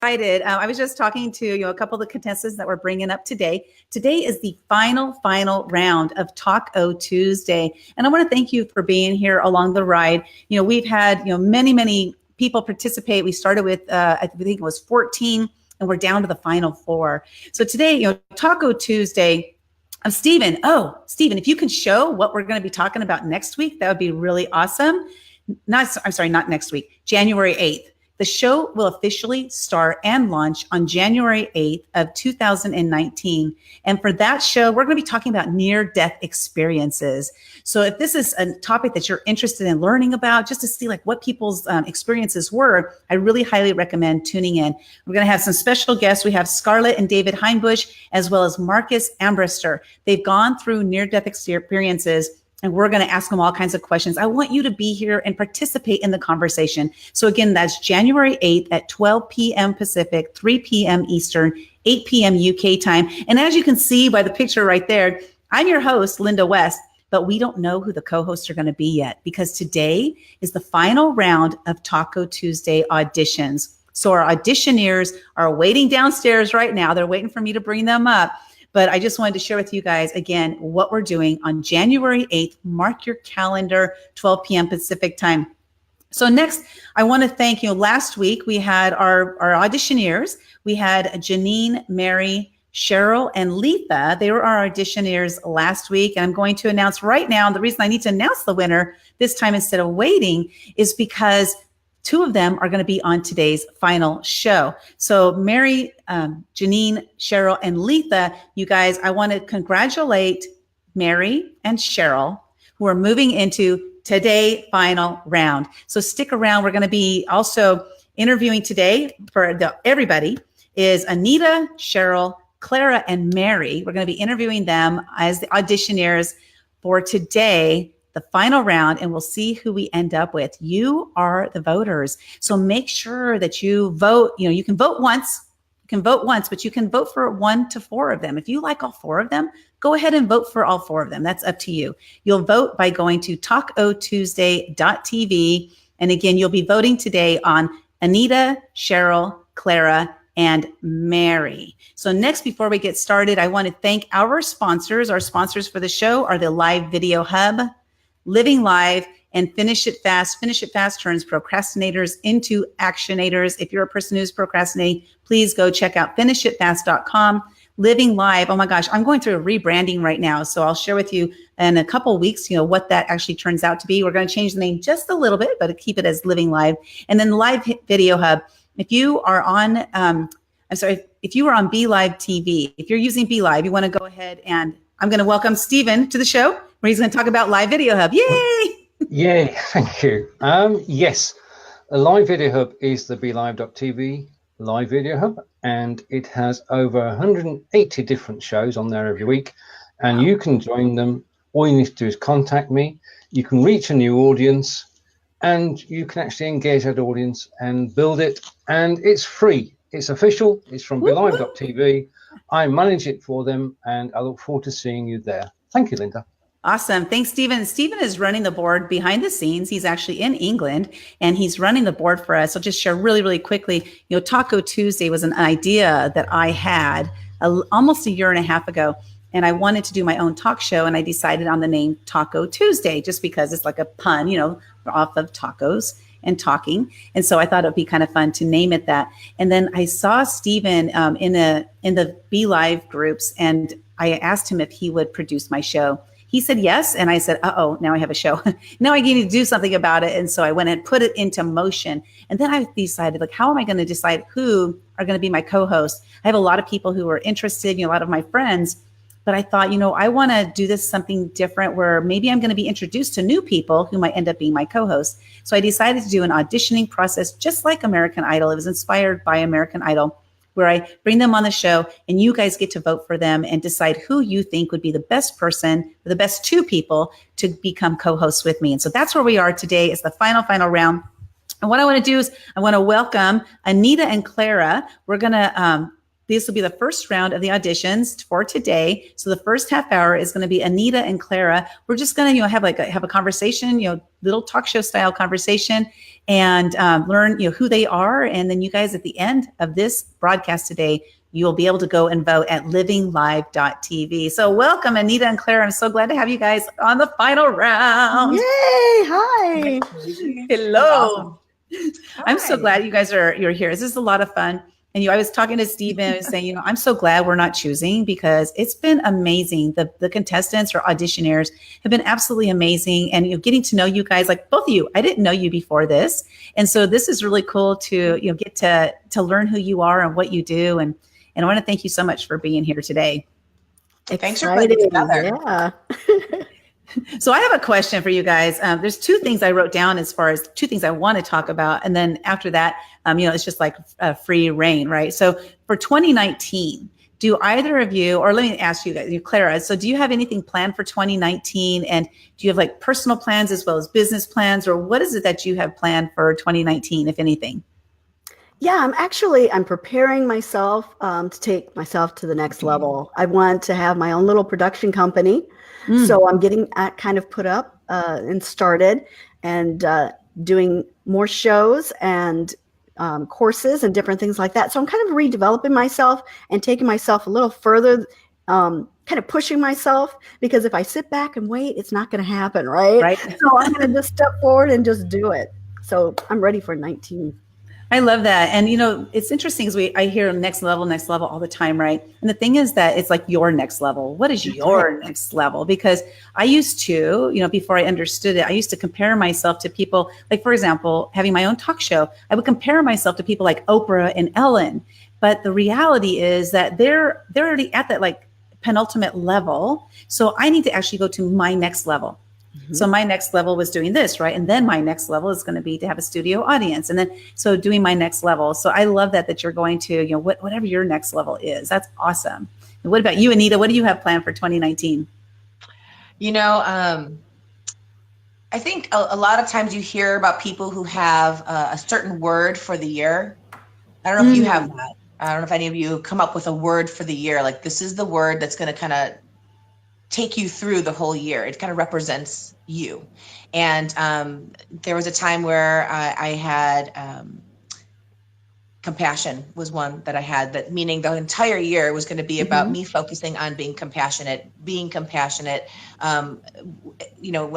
excited. I was just talking to a couple of the contestants that we're bringing up today. Today is the final round of Taco Tuesday, and I want to thank you for being here along the ride. We've had many people participate. We started with I think it was 14, and we're down to the final 4. So today, Taco Tuesday. Steven, if you can show what we're going to be talking about next week, that would be really awesome. Not next week, January 8th. The show will officially start and launch on January 8th of 2019. And for that show, we're going to be talking about near-death experiences. So if this is a topic that you're interested in learning about, just to see what people's experiences were, I really highly recommend tuning in. We're going to have some special guests. We have Scarlett and David Heinbusch, as well as Marcus Ambrister. They've gone through near-death experiences, and we're going to ask them all kinds of questions. I want you to be here and participate in the conversation. So again, that's January 8th at 12 p.m. Pacific, 3 p.m. Eastern, 8 p.m. UK time. And as you can see by the picture right there, I'm your host, Lynda West, but we don't know who the co-hosts are going to be yet, because today is the final round of Taco Tuesday auditions. So our auditioneers are waiting downstairs right now. They're waiting for me to bring them up. But I just wanted to share with you guys, again, what we're doing on January 8th. Mark your calendar, 12 p.m. Pacific time. So next, I want to thank you. Last week, we had our auditioneers. We had Janine, Mary, Cheryl, and Letha. They were our auditioneers last week. And I'm going to announce right now, the reason I need to announce the winner this time instead of waiting is because 2 of them are going to be on today's final show. So Mary, Janine, Cheryl, and Letha, you guys, I want to congratulate Mary and Cheryl, who are moving into today's final round. So stick around. We're going to be also interviewing today for everybody is Anita, Cheryl, Clara, and Mary. We're going to be interviewing them as the auditioneers for today, the final round, and we'll see who we end up with. You are the voters. So make sure that you vote. You can vote once. But you can vote for 1 to 4 of them. If you like all 4 of them, go ahead and vote for all 4 of them. That's up to you. You'll vote by going to tacotuesday.tv. And again, you'll be voting today on Anita, Cheryl, Clara, and Mary. So next, before we get started, I want to thank our sponsors. Our sponsors for the show are the Live Video Hub, Living Live, and Finish It Fast. Finish It Fast turns procrastinators into actionators. If you're a person who's procrastinating, please go check out finishitfast.com. Living Live, oh my gosh, I'm going through a rebranding right now. So I'll share with you in a couple of weeks, what that actually turns out to be. We're going to change the name just a little bit, but keep it as Living Live. And then Live Video Hub. If you are on, if you are on Be Live TV, if you're using Be Live, you want to go ahead, and I'm going to welcome Steven to the show, where he's going to talk about Live Video Hub. Yay! Yay, thank you. Yes, a Live Video Hub is the BeLive.tv Live Video Hub, and it has over 180 different shows on there every week, and you can join them. All you need to do is contact me. You can reach a new audience, and you can actually engage that audience and build it, and it's free. It's official. It's from BeLive.tv. I manage it for them, and I look forward to seeing you there. Thank you, Lynda. Awesome. Thanks, Steven. Steven is running the board behind the scenes. He's actually in England, and he's running the board for us. I'll just share really quickly. Taco Tuesday was an idea that I had almost a year and a half ago, and I wanted to do my own talk show, and I decided on the name Taco Tuesday just because it's like a pun, off of tacos and talking. And so I thought it would be kind of fun to name it that. And then I saw Steven in the Be Live groups, and I asked him if he would produce my show. He said yes, and I said, now I have a show. Now I need to do something about it. And so I went and put it into motion. And then I decided, how am I going to decide who are going to be my co-hosts? I have a lot of people who are interested, a lot of my friends. But I thought, I want to do this something different where maybe I'm going to be introduced to new people who might end up being my co-hosts. So I decided to do an auditioning process just like American Idol. It was inspired by American Idol, where I bring them on the show and you guys get to vote for them and decide who you think would be the best person, or the best 2 people to become co-hosts with me. And so that's where we are today. It's the final round. And what I want to do is I want to welcome Anita and Clara. We're going to This will be the first round of the auditions for today. So the first half hour is going to be Anita and Clara. We're just going to, have a conversation, little talk show style conversation, and learn, who they are. And then you guys at the end of this broadcast today, you'll be able to go and vote at livinglive.tv. So welcome, Anita and Clara. I'm so glad to have you guys on the final round. Yay! Hi. Hello. Awesome. I'm so glad you guys you're here. This is a lot of fun. And I was talking to Steven and saying, I'm so glad we're not choosing, because it's been amazing. The contestants or auditioners have been absolutely amazing. And getting to know you guys, like both of you, I didn't know you before this. And so this is really cool to get to learn who you are and what you do. And I want to thank you so much for being here today. Thanks for putting it together. Yeah. So I have a question for you guys. There's two things I wrote down as far as two things I want to talk about. And then after that, it's just like free reign, right? So for 2019, do either of you, or let me ask you guys, Clara, so do you have anything planned for 2019? And do you have like personal plans as well as business plans? Or what is it that you have planned for 2019, if anything? Yeah, I'm preparing myself to take myself to the next level. I want to have my own little production company. So I'm getting kind of put up and started, and doing more shows and courses and different things like that. So I'm kind of redeveloping myself and taking myself a little further, kind of pushing myself, because if I sit back and wait, it's not going to happen, right? Right. So I'm going to just step forward and just do it. So I'm ready for 19. I love that. And, it's interesting because I hear next level all the time, right? And the thing is that it's like your next level. What is your next level? Because I used to, before I understood it, I used to compare myself to people, like, for example, having my own talk show, I would compare myself to people like Oprah and Ellen. But the reality is that they're already at that like penultimate level. So I need to actually go to my next level. So my next level was doing this, right? And then my next level is going to be to have a studio audience. And then, so doing my next level. So I love that you're going to, whatever your next level is. That's awesome. And what about you, Anita? What do you have planned for 2019? I think a lot of times you hear about people who have a certain word for the year. I don't know if you have that. I don't know if any of you come up with a word for the year. Like, this is the word that's going to kind of take you through the whole year. It kind of represents you. And there was a time where I had compassion was one that I had, that meaning the entire year was going to be about me focusing on being compassionate. When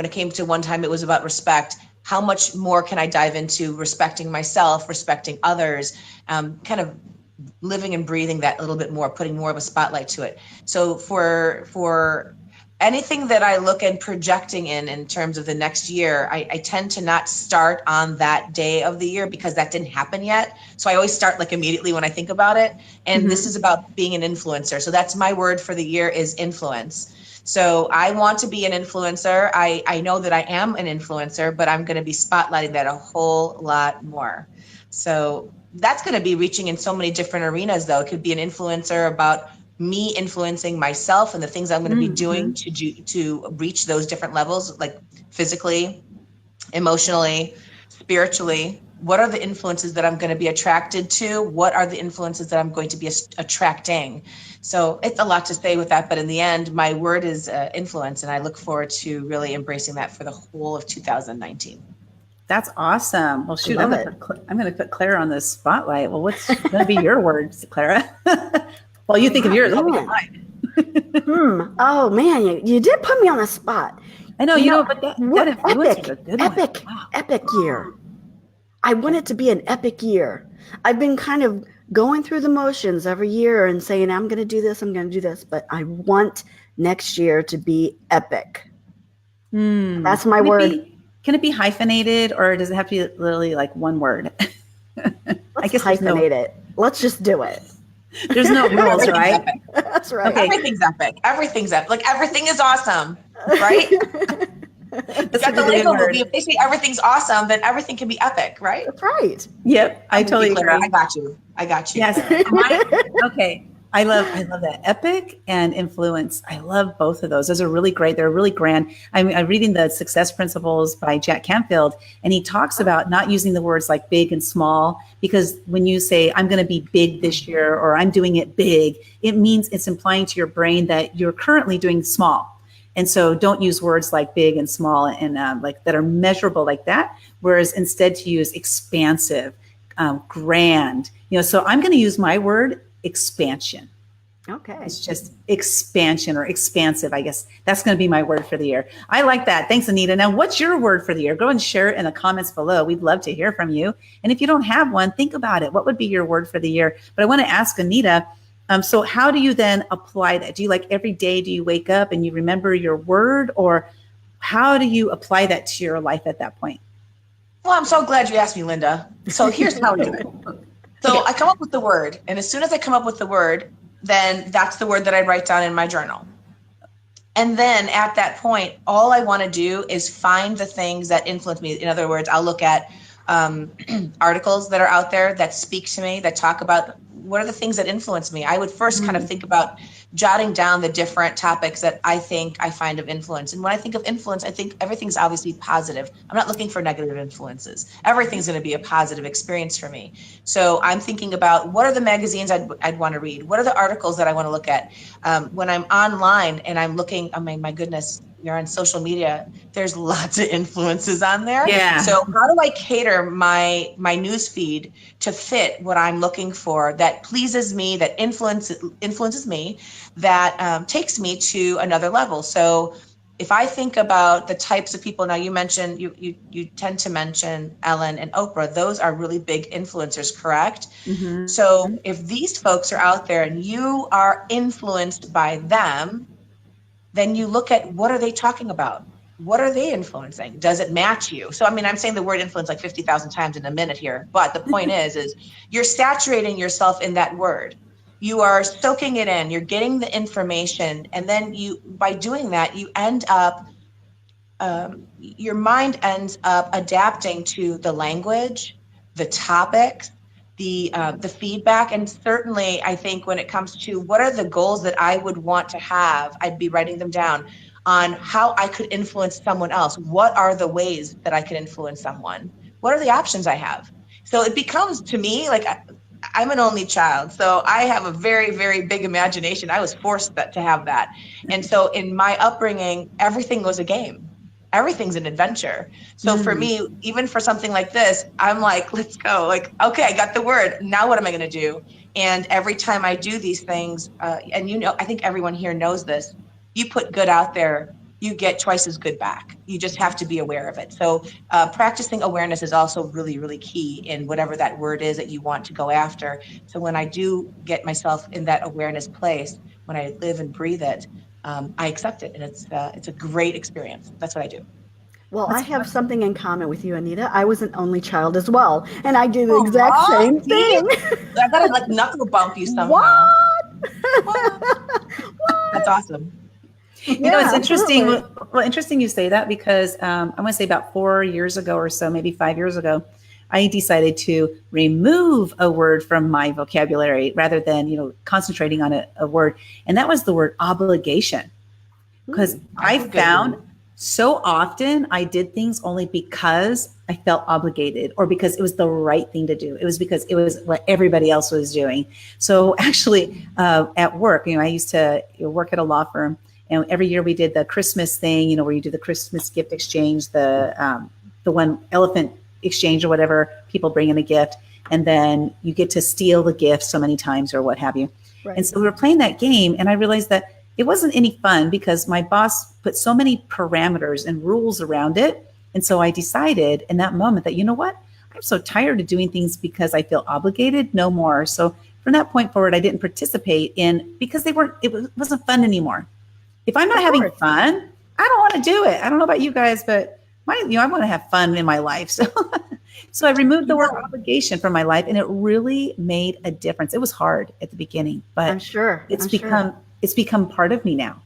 it came to one time, it was about respect. How much more can I dive into respecting myself, respecting others, kind of living and breathing that a little bit more, putting more of a spotlight to it. So for anything that I look and projecting in terms of the next year, I tend to not start on that day of the year, because that didn't happen yet. So I always start like immediately when I think about it. And this is about being an influencer. So that's my word for the year, is influence. So I want to be an influencer. I know that I am an influencer, but I'm going to be spotlighting that a whole lot more. So that's going to be reaching in so many different arenas, though. It could be an influencer about me influencing myself and the things I'm going to be doing to reach those different levels, like physically, emotionally, spiritually. What are the influences that I'm going to be attracted to? What are the influences that I'm going to be attracting? So it's a lot to say with that, but in the end, my word is influence, and I look forward to really embracing that for the whole of 2019. That's awesome. Well, shoot, I'm going to put Clara on the spotlight. Well, what's going to be your words, Clara? Well, you think of yours, I'll think of mine. Oh man, you did put me on the spot. I know, but that influence was a good one. Wow. Epic year. I want it to be an epic year. I've been kind of going through the motions every year and saying, I'm going to do this, but I want next year to be epic. That's my word. Can it be hyphenated, or does it have to be literally like one word? I guess hyphenate it. Let's just do it. There's no rules, right? That's right. Okay. Everything's epic. Everything's epic. Like, everything is awesome, right? That's got the label movie. If they say everything's awesome, then everything can be epic, right? That's right. Yep, I totally agree. I got you. Yes. Okay. I love that. Epic and influence. I love both of those. Those are really great. They're really grand. I'm reading the Success Principles by Jack Canfield, and he talks about not using the words like big and small, because when you say, I'm going to be big this year, or I'm doing it big, it means it's implying to your brain that you're currently doing small. And so don't use words like big and small and like that are measurable like that. Whereas instead to use expansive, grand, so I'm going to use my word expansion. Okay. It's just expansion or expansive. I guess that's going to be my word for the year. I like that. Thanks, Anita. Now, what's your word for the year? Go and share it in the comments below. We'd love to hear from you. And if you don't have one, think about it. What would be your word for the year? But I want to ask Anita, so how do you then apply that? Do you every day, do you wake up and you remember your word, or how do you apply that to your life at that point? Well, I'm so glad you asked me, Lynda. So here's how I do it. So I come up with the word, and as soon as I come up with the word, then that's the word that I write down in my journal. And then at that point, all I want to do is find the things that influence me. In other words, I'll look at articles that are out there that speak to me, that talk about what are the things that influence me. I would first kind of think about jotting down the different topics that I think I find of influence. And when I think of influence, I think everything's obviously positive. I'm not looking for negative influences. Everything's going to be a positive experience for me. So I'm thinking about what are the magazines I'd want to read? What are the articles that I want to look at? When I'm online and I'm looking, I mean, my goodness, you're on social media, there's lots of influences on there. Yeah. So how do I cater my news feed to fit what I'm looking for that pleases me, that influences me, that takes me to another level? So if I think about the types of people, now you mentioned, you tend to mention Ellen and Oprah, those are really big influencers, correct? Mm-hmm. So if these folks are out there and you are influenced by them, then you look at what are they talking about? What are they influencing? Does it match you? So, I mean, I'm saying the word influence like 50,000 times in a minute here, but the point is you're saturating yourself in that word. You are soaking it in, you're getting the information. And then by doing that, you end up, your mind ends up adapting to the language, the topics, the feedback. And certainly I think when it comes to what are the goals that I would want to have, I'd be writing them down on how I could influence someone else. What are the ways that I can influence someone? What are the options I have? So it becomes, to me, like I'm an only child, so I have a very, very big imagination. I was forced to have that. And so in my upbringing, everything was a game. Everything's an adventure. So for me, even for something like this, I'm like, let's go. Like, okay, I got the word. Now what am I going to do? And every time I do these things, and I think everyone here knows this, you put good out there, you get twice as good back. You just have to be aware of it. So practicing awareness is also really, really key in whatever that word is that you want to go after. So when I do get myself in that awareness place, when I live and breathe it, I accept it, and it's a great experience. That's what I do. Well, I have something in common with you, Anita. I was an only child as well, and I do the exact same thing. I gotta like knuckle bump you somehow. What? That's awesome. It's interesting. Absolutely. Well, interesting you say that, because I want to say about 4 years ago or so, maybe 5 years ago, I decided to remove a word from my vocabulary rather than, concentrating on a word. And that was the word obligation. Because I found so often I did things only because I felt obligated, or because it was the right thing to do. It was because it was what everybody else was doing. So actually at work, I used to work at a law firm, and every year we did the Christmas thing, where you do the Christmas gift exchange, the one elephant exchange or whatever, people bring in a gift, and then you get to steal the gift so many times or what have you. Right. And so we were playing that game, and I realized that it wasn't any fun because my boss put so many parameters and rules around it. And so I decided in that moment that, you know what, I'm so tired of doing things because I feel obligated, no more. So from that point forward, I didn't participate in, because it wasn't fun anymore. If I'm not having fun, I don't want to do it. I don't know about you guys, but I want to have fun in my life. So I removed the word obligation from my life, and it really made a difference. It was hard at the beginning, but I'm sure it's become part of me now.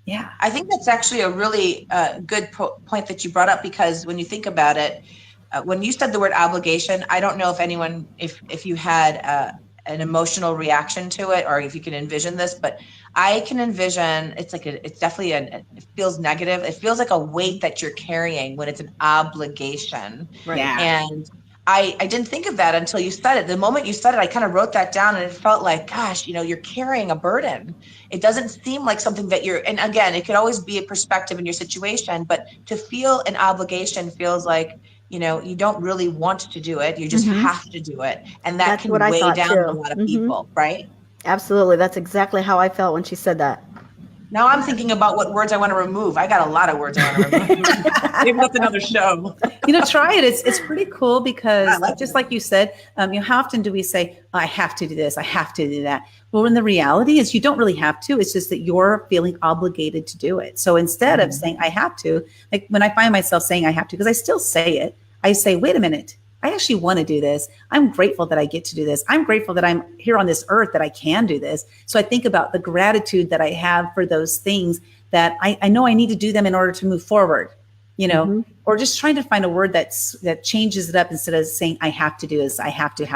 Yeah. I think that's actually a really good point that you brought up, because when you think about it, when you said the word obligation, I don't know if anyone, if you had an emotional reaction to it, or if you can envision this, but I can envision it's definitely it feels negative. It feels like a weight that you're carrying when it's an obligation. Right. Yeah. And I didn't think of that until you said it. The moment you said it, I kind of wrote that down, and it felt like, gosh, you're carrying a burden. It doesn't seem like something that and again, it could always be a perspective in your situation, but to feel an obligation feels like, you don't really want to do it. You just have to do it. And that That's can what I weigh thought down too. a lot of people, right? Absolutely. That's exactly how I felt when she said that. Now I'm thinking about what words I want to remove. I got a lot of words I want to remove. Maybe that's another show. Try it. It's pretty cool because just like you said, how often do we say, oh, I have to do this, I have to do that? Well, when the reality is you don't really have to. It's just that you're feeling obligated to do it. So instead of saying I have to, like when I find myself saying I have to, because I still say it, I say, wait a minute, I actually want to do this. I'm grateful that I get to do this. I'm grateful that I'm here on this earth, that I can do this. So I think about the gratitude that I have for those things that I know I need to do them in order to move forward, or just trying to find a word that changes it up instead of saying I have to do this. I have to.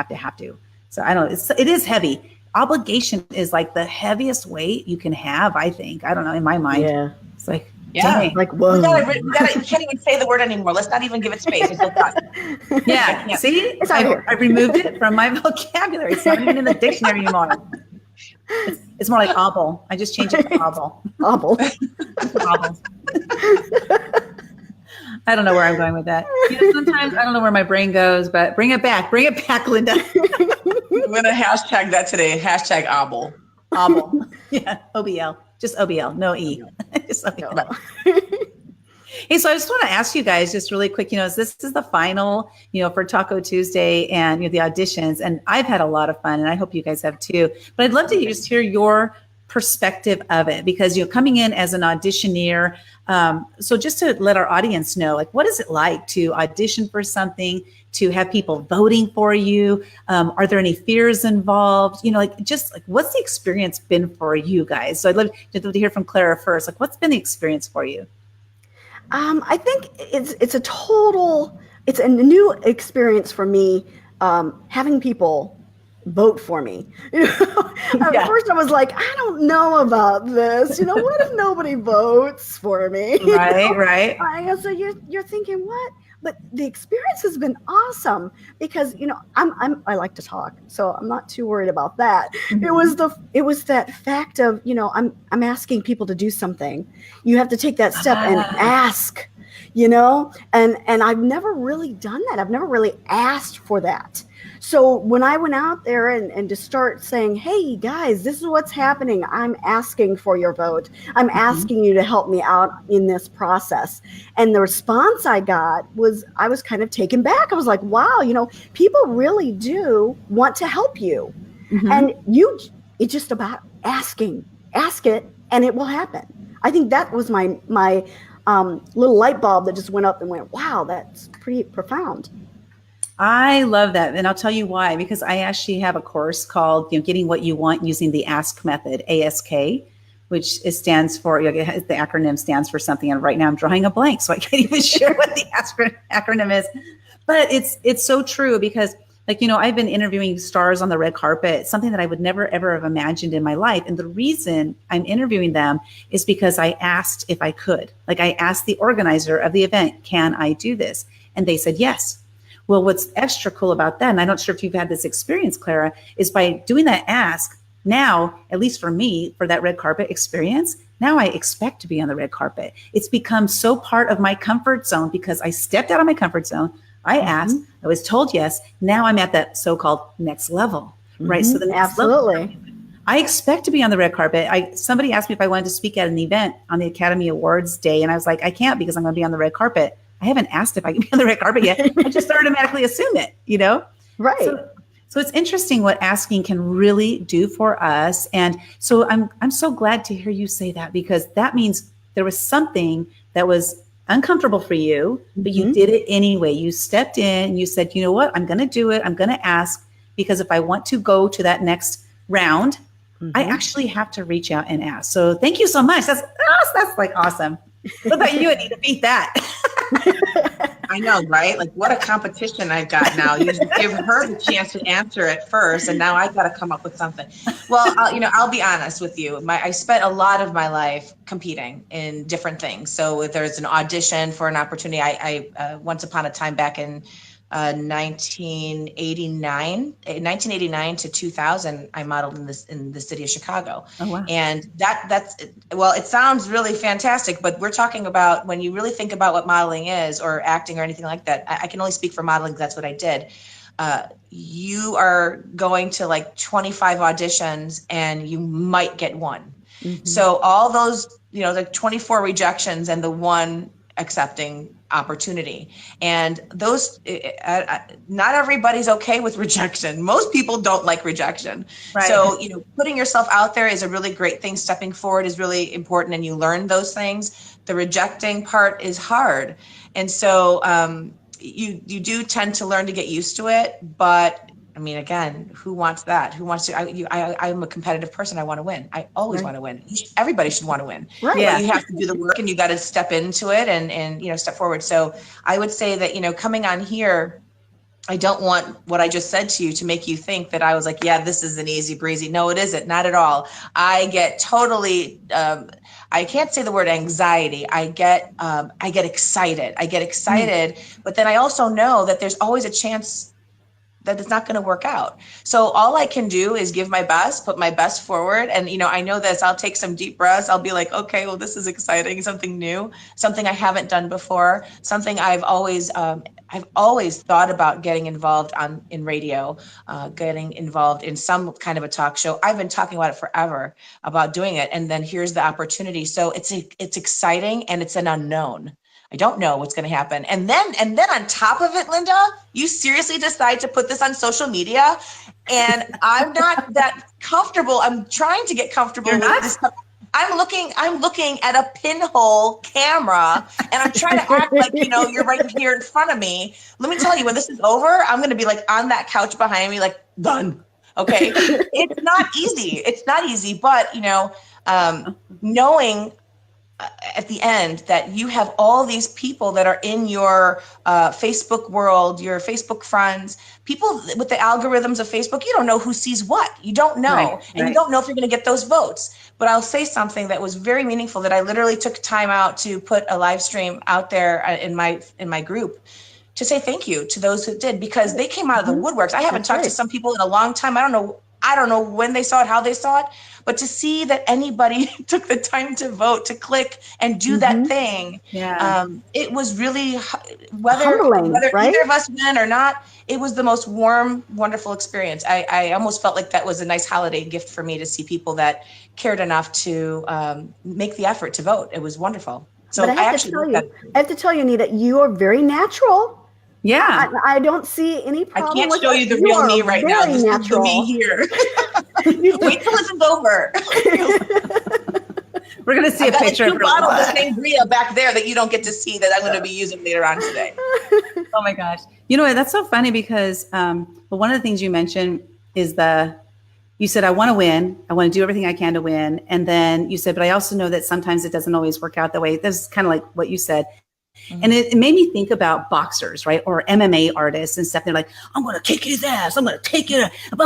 So I don't know. It is heavy. Obligation is like the heaviest weight you can have, I think. I don't know, in my mind. Yeah. It's like, yeah. dang. Like, whoa. We can't even say the word anymore. Let's not even give it space. It's done. Yeah. See, It's out here. I removed it from my vocabulary. It's not even in the dictionary anymore. It's more like obble. I just changed it to obble. Obble. Obble. I don't know where I'm going with that. Sometimes I don't know where my brain goes, but bring it back, Lynda. I'm going to hashtag that today. Hashtag obble. Obble. Yeah. OBL. Just OBL. No E. Just OBL. Hey, so I just want to ask you guys just really quick, this is the final, for Taco Tuesday and the auditions, and I've had a lot of fun and I hope you guys have too, but I'd love to just hear your perspective of it because coming in as an auditioneer. So just to let our audience know, like, what is it like to audition for something, to have people voting for you? Are there any fears involved? What's the experience been for you guys? So I'd love to hear from Clara first. Like, what's been the experience for you? I think it's a new experience for me, having people vote for me. At first I was like, I don't know about this. What if nobody votes for me? Right. So you're thinking what? But the experience has been awesome because I like to talk, so I'm not too worried about that. Mm-hmm. It was that fact of I'm asking people to do something. You have to take that step and ask, and I've never really done that. I've never really asked for that. So when I went out there and to start saying, hey guys, this is what's happening. I'm asking for your vote. I'm asking you to help me out in this process. And the response I got was, I was kind of taken back. I was like, wow, people really do want to help you. Mm-hmm. And it's just about asking, ask it and it will happen. I think that was my little light bulb that just went up and went, wow, that's pretty profound. I love that. And I'll tell you why, because I actually have a course called Getting What You Want Using the ASK method, ASK, which stands for, the acronym stands for something. And right now I'm drawing a blank, so I can't even share what the acronym is. But it's so true because I've been interviewing stars on the red carpet, something that I would never, ever have imagined in my life. And the reason I'm interviewing them is because I asked if I could. I asked the organizer of the event, can I do this? And they said, yes. Well, what's extra cool about that, and I'm not sure if you've had this experience, Clara, is by doing that ask, now, at least for me, for that red carpet experience, now I expect to be on the red carpet. It's become so part of my comfort zone because I stepped out of my comfort zone. I asked, I was told yes. Now I'm at that so-called next level, right? So the next level, I expect to be on the red carpet. Somebody asked me if I wanted to speak at an event on the Academy Awards day, and I was like, I can't because I'm going to be on the red carpet. I haven't asked if I can be on the red carpet yet. I just automatically assume it, Right. So it's interesting what asking can really do for us. And so I'm so glad to hear you say that, because that means there was something that was uncomfortable for you, but you did it anyway. You stepped in and you said, you know what, I'm going to do it. I'm going to ask, because if I want to go to that next round, I actually have to reach out and ask. So thank you so much. That's like awesome. What about you, Anita? Beat that. I know, right? Like, what a competition I've got now. You give her the chance to answer it first, and now I've got to come up with something. Well, I'll be honest with you. I spent a lot of my life competing in different things. So if there's an audition for an opportunity, I once upon a time back in 1989 to 2000, I modeled in the city of Chicago. Oh, wow. And that's well, it sounds really fantastic, but we're talking about, when you really think about what modeling is, or acting or anything like that, I can only speak for modeling because that's what I did. You are going to like 25 auditions and you might get one. Mm-hmm. So all those, the 24 rejections and the one accepting opportunity, and those, not everybody's okay with rejection. Most people don't like rejection. Right. So, putting yourself out there is a really great thing. Stepping forward is really important, and you learn those things. The rejecting part is hard. And so, you do tend to learn to get used to it, but I mean, again, who wants that? Who wants to? I'm a competitive person. I want to win. I always want to win. Everybody should want to win. Right. Yeah. But you have to do the work, and you got to step into it and step forward. So I would say that, coming on here, I don't want what I just said to you to make you think that I was like, yeah, this is an easy breezy. No, it isn't. Not at all. I get totally, I can't say the word anxiety. I get excited. But then I also know that there's always a chance that it's not going to work out. So all I can do is give my best, put my best forward. And, I know this, I'll take some deep breaths. I'll be like, okay, well, this is exciting. Something new, something I haven't done before, something I've always thought about getting involved in radio, getting involved in some kind of a talk show. I've been talking about it forever, about doing it. And then here's the opportunity. So it's exciting, and it's an unknown. I don't know what's going to happen. And then on top of it, Lynda, you seriously decide to put this on social media, and I'm not that comfortable. I'm trying to get comfortable with this. I'm looking at a pinhole camera, and I'm trying to act like, you're right here in front of me. Let me tell you, when this is over, I'm going to be like on that couch behind me, like, done. Okay. It's not easy, but knowing at the end that you have all these people that are in your Facebook world, your Facebook friends, people with the algorithms of Facebook, you don't know who sees what. You don't know. Right. You don't know if you're going to get those votes. But I'll say something that was very meaningful, that I literally took time out to put a live stream out there in my group to say thank you to those who did, because they came out of the woodworks. I haven't talked to some people in a long time. I don't know when they saw it, how they saw it, but to see that anybody took the time to vote, to click and do that thing, it was really, whether right? Either of us win or not, it was the most warm, wonderful experience. I almost felt like that was a nice holiday gift for me, to see people that cared enough to make the effort to vote. It was wonderful. So I have to tell you, Anita, you are very natural. Yeah, I don't see any problem. I can't show you the real me right now. This is the me here. Wait till this is over. We're going to see a picture of her. Bottle of sangria back there that you don't get to see, that I'm going to be using later on today. Oh my gosh. That's so funny, because one of the things you mentioned is you said, I want to win. I want to do everything I can to win. And then you said, but I also know that sometimes it doesn't always work out that way. That's kind of like what you said. Mm-hmm. And it made me think about boxers, right? Or MMA artists and stuff. They're like, I'm going to kick his ass. I'm going to take it. I'm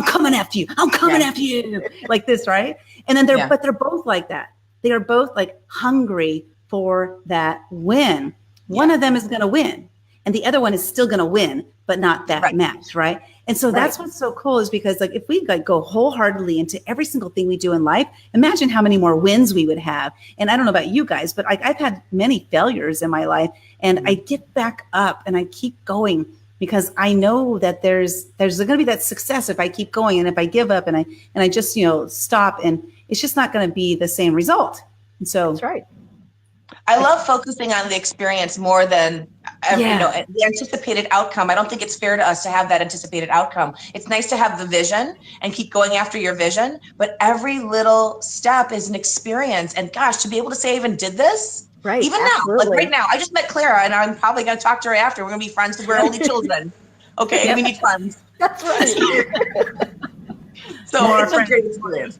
coming after you. I'm coming after you. Like this, right? And then they're both like that. They are both like hungry for that win. One of them is going to win, and the other one is still going to win, but not that match, right? And so that's what's so cool, is because like, if we go wholeheartedly into every single thing we do in life, imagine how many more wins we would have. And I don't know about you guys, but I've had many failures in my life, and I get back up and I keep going, because I know that there's going to be that success if I keep going. And if I give up and I just, stop, and it's just not going to be the same result. And so that's right. I love focusing on the experience more than the anticipated outcome. I don't think it's fair to us to have that anticipated outcome. It's nice to have the vision and keep going after your vision, but every little step is an experience. And gosh, to be able to say I even did this, right? Even absolutely. Now, like right now, I just met Clara, and I'm probably going to talk to her after. We're going to be friends because we're only children. Okay, we need friends. That's right. So it's a great experience.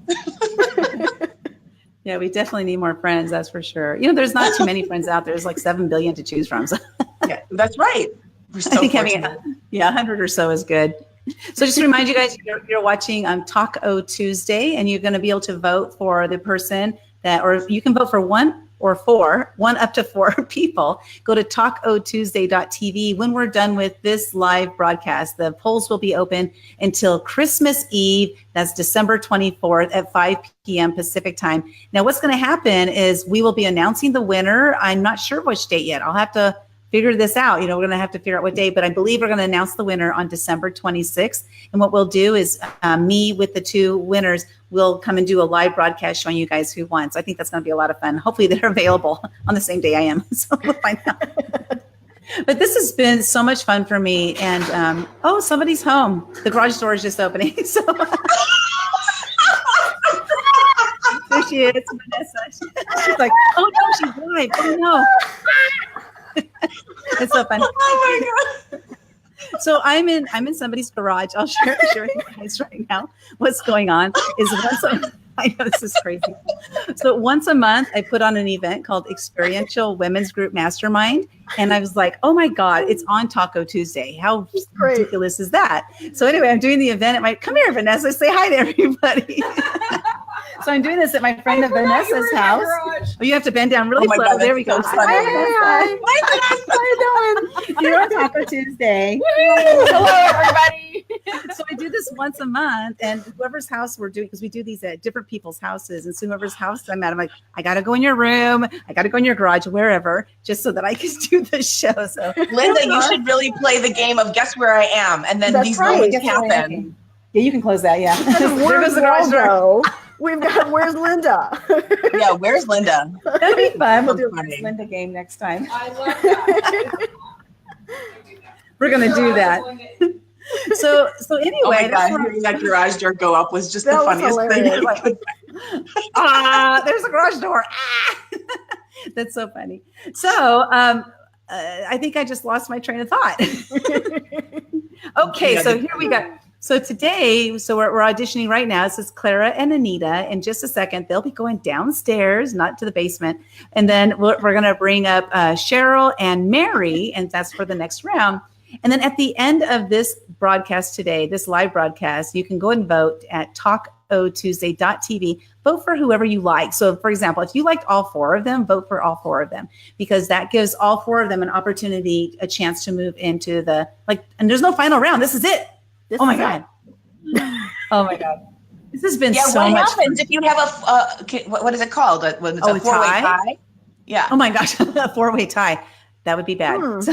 Yeah, we definitely need more friends. That's for sure. There's not too many friends out there. There's like 7 billion to choose from. So. Yeah, that's right. We're so I think fortunate. having 100 or so is good. So just to remind you guys, you're watching Talk O Tuesday, and you're going to be able to vote for the person that, or you can vote for one up to four people. Go to talkotuesday.tv. When we're done with this live broadcast, the polls will be open until Christmas Eve. That's December 24th at 5 p.m. Pacific time. Now, what's going to happen is we will be announcing the winner. I'm not sure which date yet. I'll have to figure this out. We're going to have to figure out what day, but I believe we're going to announce the winner on December 26th. And what we'll do is me with the two winners will come and do a live broadcast showing you guys who won. So I think that's going to be a lot of fun. Hopefully they're available on the same day I am. So we'll find out. But this has been so much fun for me. And somebody's home. The garage door is just opening. So there she is, Vanessa. She's like, oh no, she's live. Oh no. It's so funny. Oh my God. So I'm in somebody's garage. I'll share with you guys right now. What's going on is I know this is crazy. So once a month, I put on an event called Experiential Women's Group Mastermind. And I was like, oh my God, it's on Taco Tuesday. How ridiculous is that? So anyway, I'm doing the event at come here, Vanessa, say hi to everybody. So I'm doing this at my friend Vanessa's house. Oh, you have to bend down really slow. God, there we go. So Hi. How you doing? You're on Taco Tuesday. Hello, everybody. So I do this once a month, and whoever's house we're doing, because we do these at different people's houses, and so whoever's house I'm at, I'm like, I got to go in your room, I got to go in your garage, wherever, just so that I can do the show. So Lynda, you should really play the game of guess where I am, and then That's these right. moments Guess where I am. happen. Yeah, you can close that. Yeah. There goes the garage door. We've got where's Lynda? Yeah, where's Lynda? That'll be fun. We'll do a Funny. Lynda game next time. I love that. We're gonna do that. So anyway, Oh my that's God, where- hearing that garage door go up was just That the was funniest thing. hilarious. there's a garage door. That's so funny. So I think I just lost my train of thought. Okay, so here we go. So today, we're auditioning right now. This is Clara and Anita. In just a second, they'll be going downstairs, not to the basement. And then we're going to bring up Cheryl and Mary, and that's for the next round. And then at the end of this broadcast today, this live broadcast, you can go and vote at talkotuesday.tv. Vote for whoever you like. So, for example, if you liked all four of them, vote for all four of them, because that gives all four of them an opportunity, a chance to move into and there's no final round. This is it. Oh my God. Oh my God. This has been so what much happens fun. if you have what is it called? When it's Oh, a a four-way tie? tie? Yeah. Oh my gosh, a four-way tie. That would be bad. So,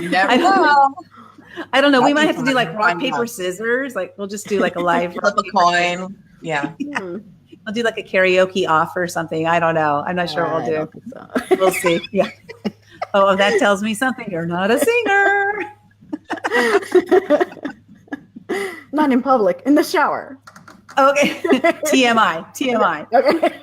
You never I don't know. I don't know. We That'd might be have to do fun. like rock, Fun paper, house. scissors. Like we'll just do like a live Flip rock, a paper, scissors. coin. Yeah. I'll do like a karaoke off or something. I don't know. I'm not sure what I we'll don't do. think so. We'll see. Yeah. Oh, that tells me something. You're not a singer. Not in public, in the shower. Okay. TMI. Okay.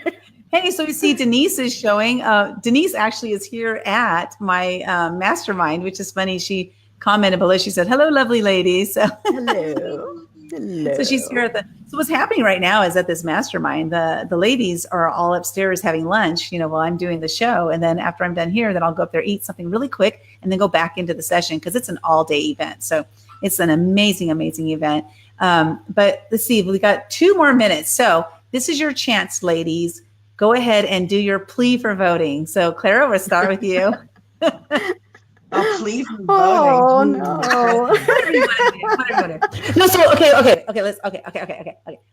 Hey, so we see Denise is showing. Denise actually is here at my mastermind, which is funny. She commented below. She said, "Hello, lovely ladies." So, Hello. Hello. so she's here at so what's happening right now is at this mastermind, the ladies are all upstairs having lunch, while I'm doing the show. And then after I'm done here, then I'll go up there, eat something really quick, and then go back into the session because it's an all-day event. So it's an amazing, amazing event. But let's see, we got 2 more minutes. So this is your chance, ladies. Go ahead and do your plea for voting. So Clara, we'll start with you. Oh, please. be Oh voting. no. Whatever you want to do. No, so okay.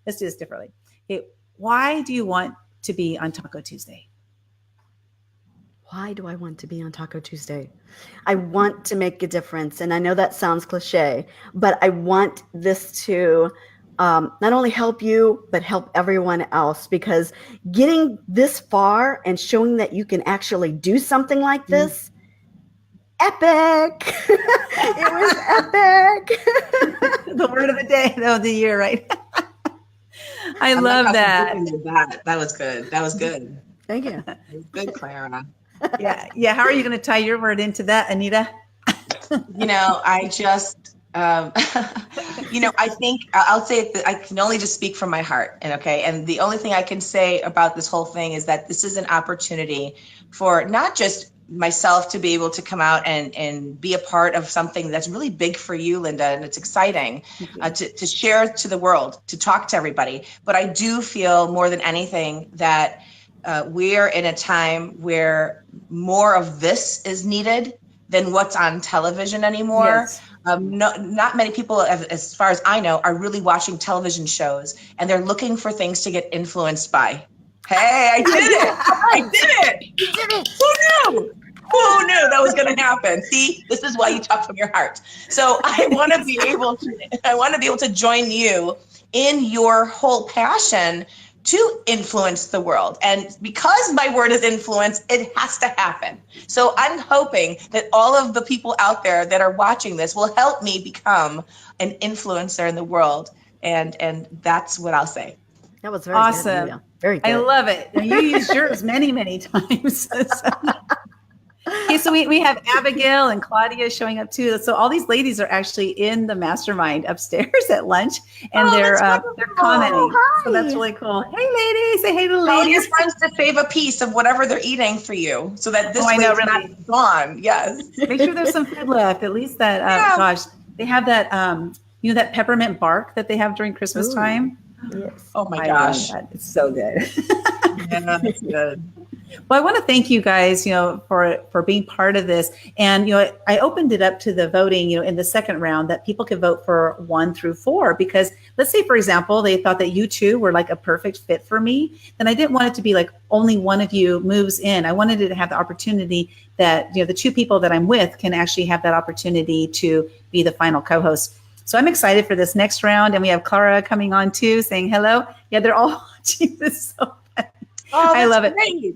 Let's do this differently. Okay, why do you want to be on Taco Tuesday? Why do I want to be on Taco Tuesday? I want to make a difference. And I know that sounds cliche, but I want this to not only help you, but help everyone else, because getting this far and showing that you can actually do something like this, epic. It was epic. The word of the day, of the year, right? I like love how that. convincing that was good. That was good. Thank you. That was good, Clara. Yeah. How are you going to tie your word into that, Anita? I just, I think I'll say that I can only just speak from my heart. And the only thing I can say about this whole thing is that this is an opportunity for not just myself to be able to come out and be a part of something that's really big for you, Lynda, and it's exciting to share to the world, to talk to everybody. But I do feel more than anything that we're in a time where more of this is needed than what's on television anymore. Yes. Not many people, as far as I know, are really watching television shows, and they're looking for things to get influenced by. Hey, I did it! I did it! You did it! Who knew? Who knew that was going to happen? See, this is why you talk from your heart. So I want to be able to join you in your whole passion to influence the world. And because my word is influence, it has to happen. So I'm hoping that all of the people out there that are watching this will help me become an influencer in the world. And that's what I'll say. That was very awesome. Good, very good. I love it. You used yours many, many times. Okay, so we have Abigail and Claudia showing up too. So all these ladies are actually in the mastermind upstairs at lunch, and they're commenting. Oh, so that's really cool. Hey, ladies, say hey to the Tell ladies. your friends to save a piece of whatever they're eating for you, so that this way it's not gone. Yes. Make sure there's some food left. At least that. Gosh, they have that. That peppermint bark that they have during Christmas time. Yes. Oh my gosh, it's so good. Yeah, it's good. Well, I want to thank you guys, for being part of this. And, I opened it up to the voting, in the second round that people could vote for 1 through 4, because let's say, for example, they thought that you two were like a perfect fit for me. Then I didn't want it to be like only one of you moves in. I wanted it to have the opportunity that, the 2 people that I'm with can actually have that opportunity to be the final co-host. So I'm excited for this next round. And we have Clara coming on too, saying hello. Yeah, they're all watching this. So funny. Oh, I love great. it.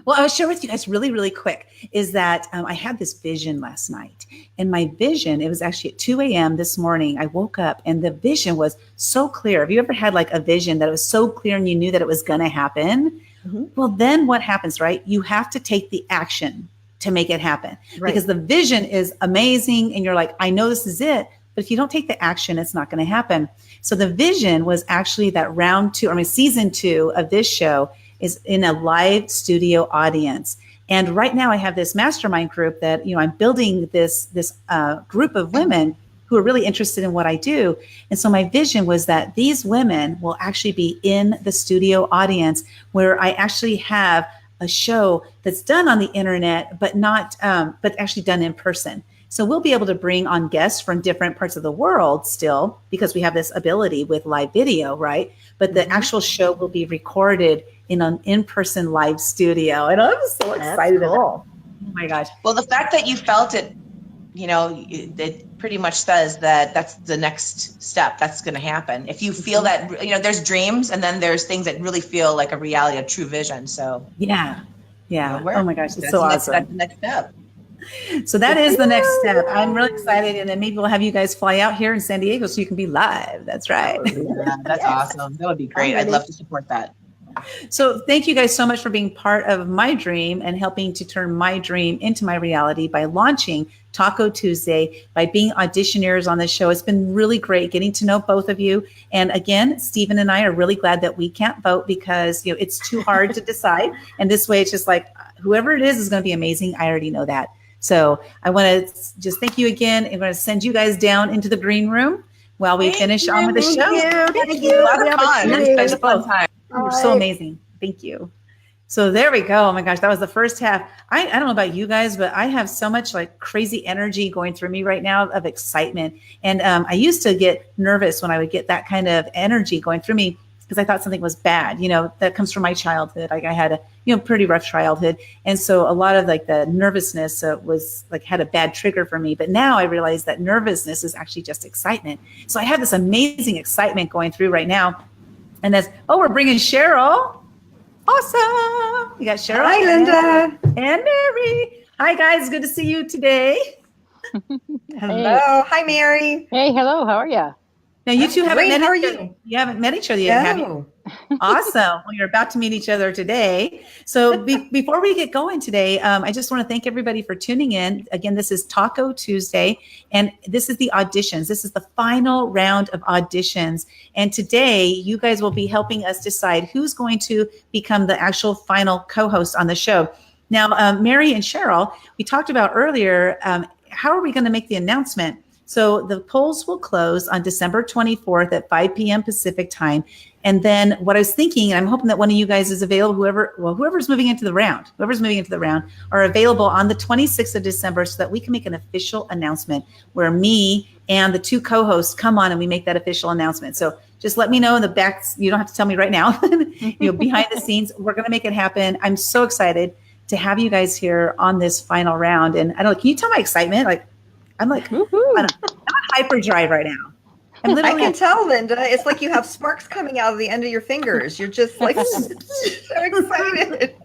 Well, I'll share with you guys really, really quick is that I had this vision last night. And my vision, it was actually at 2 a.m. this morning. I woke up and the vision was so clear. Have you ever had like a vision that it was so clear and you knew that it was going to happen? Mm-hmm. Well, then what happens, right? You have to take the action to make it happen. Right. Because the vision is amazing and you're like, I know this is it. But if you don't take the action, it's not going to happen. So the vision was actually that season 2 of this show is in a live studio audience. And right now I have this mastermind group that, I'm building this group of women who are really interested in what I do. And so my vision was that these women will actually be in the studio audience where I actually have a show that's done on the internet, but actually done in person. So we'll be able to bring on guests from different parts of the world still, because we have this ability with live video, right? But the actual show will be recorded in an in-person live studio. And I'm so excited about it. Oh my gosh. Well, the fact that you felt it, it pretty much says that that's the next step that's going to happen. If you feel that, there's dreams and then there's things that really feel like a reality, a true vision. So yeah. Oh my gosh, it's so awesome. That's the next step. So that is the next step. I'm really excited. And then maybe we'll have you guys fly out here in San Diego so you can be live. That's right. Yeah, that's awesome. That would be great. I'd love to support that. So thank you guys so much for being part of my dream and helping to turn my dream into my reality by launching Taco Tuesday, by being auditioners on the show. It's been really great getting to know both of you. And again, Steven and I are really glad that we can't vote because it's too hard to decide. And this way it's just like whoever it is going to be amazing. I already know that. So I want to just thank you again. I'm going to send you guys down into the green room while we finish on with the show. Thank you. A lot of fun. It's a fun time. You were so amazing. Thank you. So there we go. Oh my gosh, that was the first half. I don't know about you guys, but I have so much like crazy energy going through me right now of excitement. And I used to get nervous when I would get that kind of energy going through me because I thought something was bad. That comes from my childhood. Like I had a pretty rough childhood, and so a lot of like the nervousness was like had a bad trigger for me. But now I realize that nervousness is actually just excitement. So I have this amazing excitement going through right now. And we're bringing Cheryl. Awesome. We got Cheryl. Hi, Lynda. And Mary. Hi, guys. Good to see you today. Hello. Hi, Mary. Hey, hello. How are you? Now, you two haven't met How are each other. you? You haven't met each other yet, have you? Awesome. Well, you're about to meet each other today. So before we get going today, I just want to thank everybody for tuning in. Again, this is Taco Tuesday, and this is the auditions. This is the final round of auditions. And today, you guys will be helping us decide who's going to become the actual final co-host on the show. Now, Mary and Cheryl, we talked about earlier, how are we going to make the announcement? So the polls will close on December 24th at 5 p.m. Pacific time. And then what I was thinking, and I'm hoping that one of you guys is available, whoever's moving into the round, are available on the 26th of December so that we can make an official announcement where me and the two co-hosts come on and we make that official announcement. So just let me know in the back. You don't have to tell me right now, behind the scenes, we're going to make it happen. I'm so excited to have you guys here on this final round. And I don't know, can you tell my excitement? I'm on hyperdrive right now. I can tell, Lynda. It's like you have sparks coming out of the end of your fingers. You're just like so excited.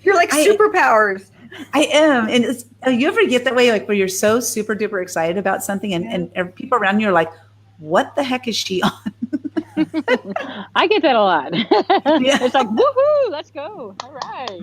You're like superpowers. I am. And you ever get that way, like where you're so super duper excited about something and people around you are like, what the heck is she on? I get that a lot. Yeah. It's like, woohoo, let's go. All right.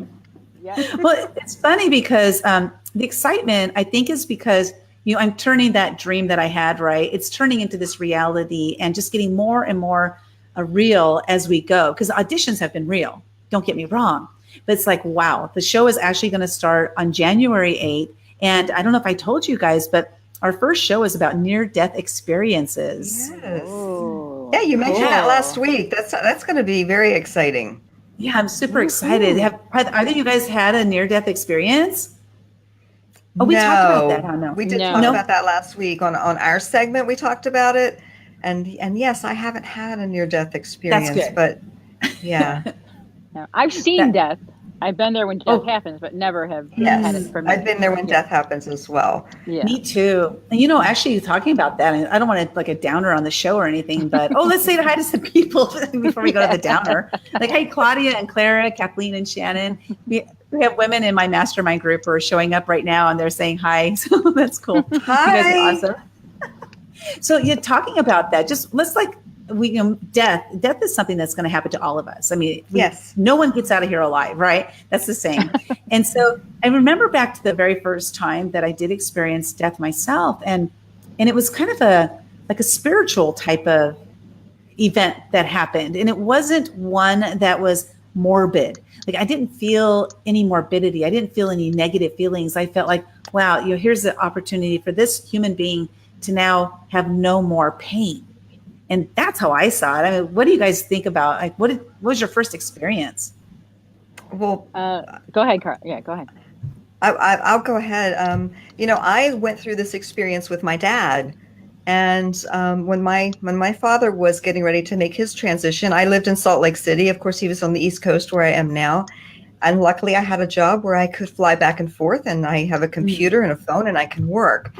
Yeah. Well, it's funny because the excitement, I think, is because I'm turning that dream that I had, right? It's turning into this reality and just getting more and more real as we go. Because auditions have been real. Don't get me wrong. But it's like, wow, the show is actually going to start on January 8th. And I don't know if I told you guys, but our first show is about near-death experiences. Yes. Ooh, Yeah, you mentioned that last week. That's going to be very exciting. Yeah, I'm super excited. Have either of you guys had a near-death experience? Oh, we talked about that. Oh, no. We did talk about that last week on our segment. We talked about it, and yes, I haven't had a near-death experience, That's good. But yeah, no, I've seen death. I've been there when death happens, but never have had it for me. I've been there when death happens as well. Yeah. Me too. And actually talking about that, and I don't want to like a downer on the show or anything, but let's say hi to some people before we go to the downer. Like, hey, Claudia and Clara, Kathleen and Shannon. We have women in my mastermind group who are showing up right now and they're saying hi. So that's cool. Hi. You guys are awesome. So you're talking about that. Just let's death is something that's going to happen to all of us. I mean, no one gets out of here alive, right? That's the same. And so I remember back to the very first time that I did experience death myself. And it was kind of a spiritual type of event that happened. And it wasn't one that was morbid. Like, I didn't feel any morbidity. I didn't feel any negative feelings. I felt like, wow, here's the opportunity for this human being to now have no more pain. And that's how I saw it. I mean, what do you guys think about, like, what was your first experience? Well, go ahead, Carl. Yeah, go ahead. I'll go ahead. I went through this experience with my dad. And when my father was getting ready to make his transition, I lived in Salt Lake City. Of course, he was on the East Coast where I am now. And luckily, I had a job where I could fly back and forth, and I have a computer and a phone, and I can work.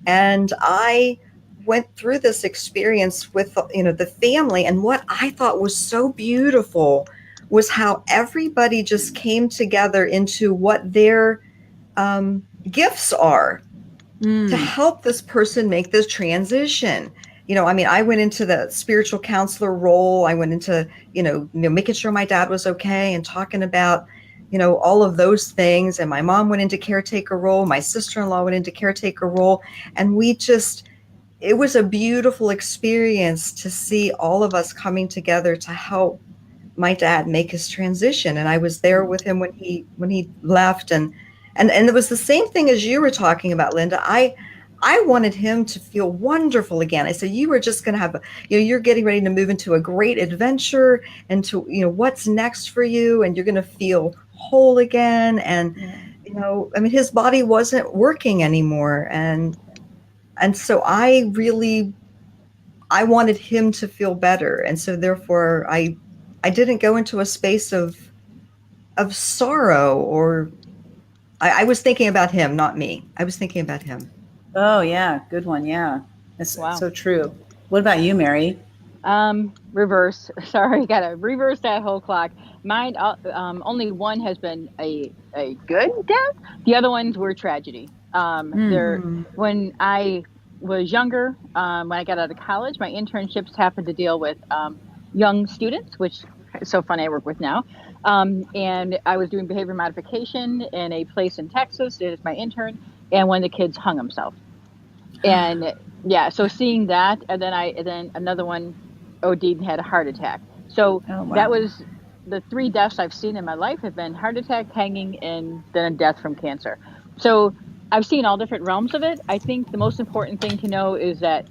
And I went through this experience with the family, and what I thought was so beautiful was how everybody just came together into what their gifts are to help this person make this transition. I went into the spiritual counselor role. I went into making sure my dad was okay and talking about all of those things. And my mom went into caretaker role. My sister-in-law went into caretaker role, and it was a beautiful experience to see all of us coming together to help my dad make his transition. And I was there with him when he left. And it was the same thing as you were talking about, Lynda. I wanted him to feel wonderful again. I said, you were just going to have, you're getting ready to move into a great adventure and to, what's next for you. And you're going to feel whole again. And, his body wasn't working anymore. And so I wanted him to feel better. And so therefore I didn't go into a space of sorrow, or I was thinking about him, not me. I was thinking about him. Oh yeah. Good one. Yeah. That's so true. What about you, Mary? Reverse. Sorry. Got to reverse that whole clock. Mine, only one has been a good death. The other ones were tragedy. When I was younger, when I got out of college, my internships happened to deal with young students, which is so funny I work with now. And I was doing behavior modification in a place in Texas. It was my intern, and one of the kids hung himself. And so seeing that, and then another one OD'd and had a heart attack. So that the 3 deaths I've seen in my life have been heart attack, hanging, and then a death from cancer. So I've seen all different realms of it. I think the most important thing to know is that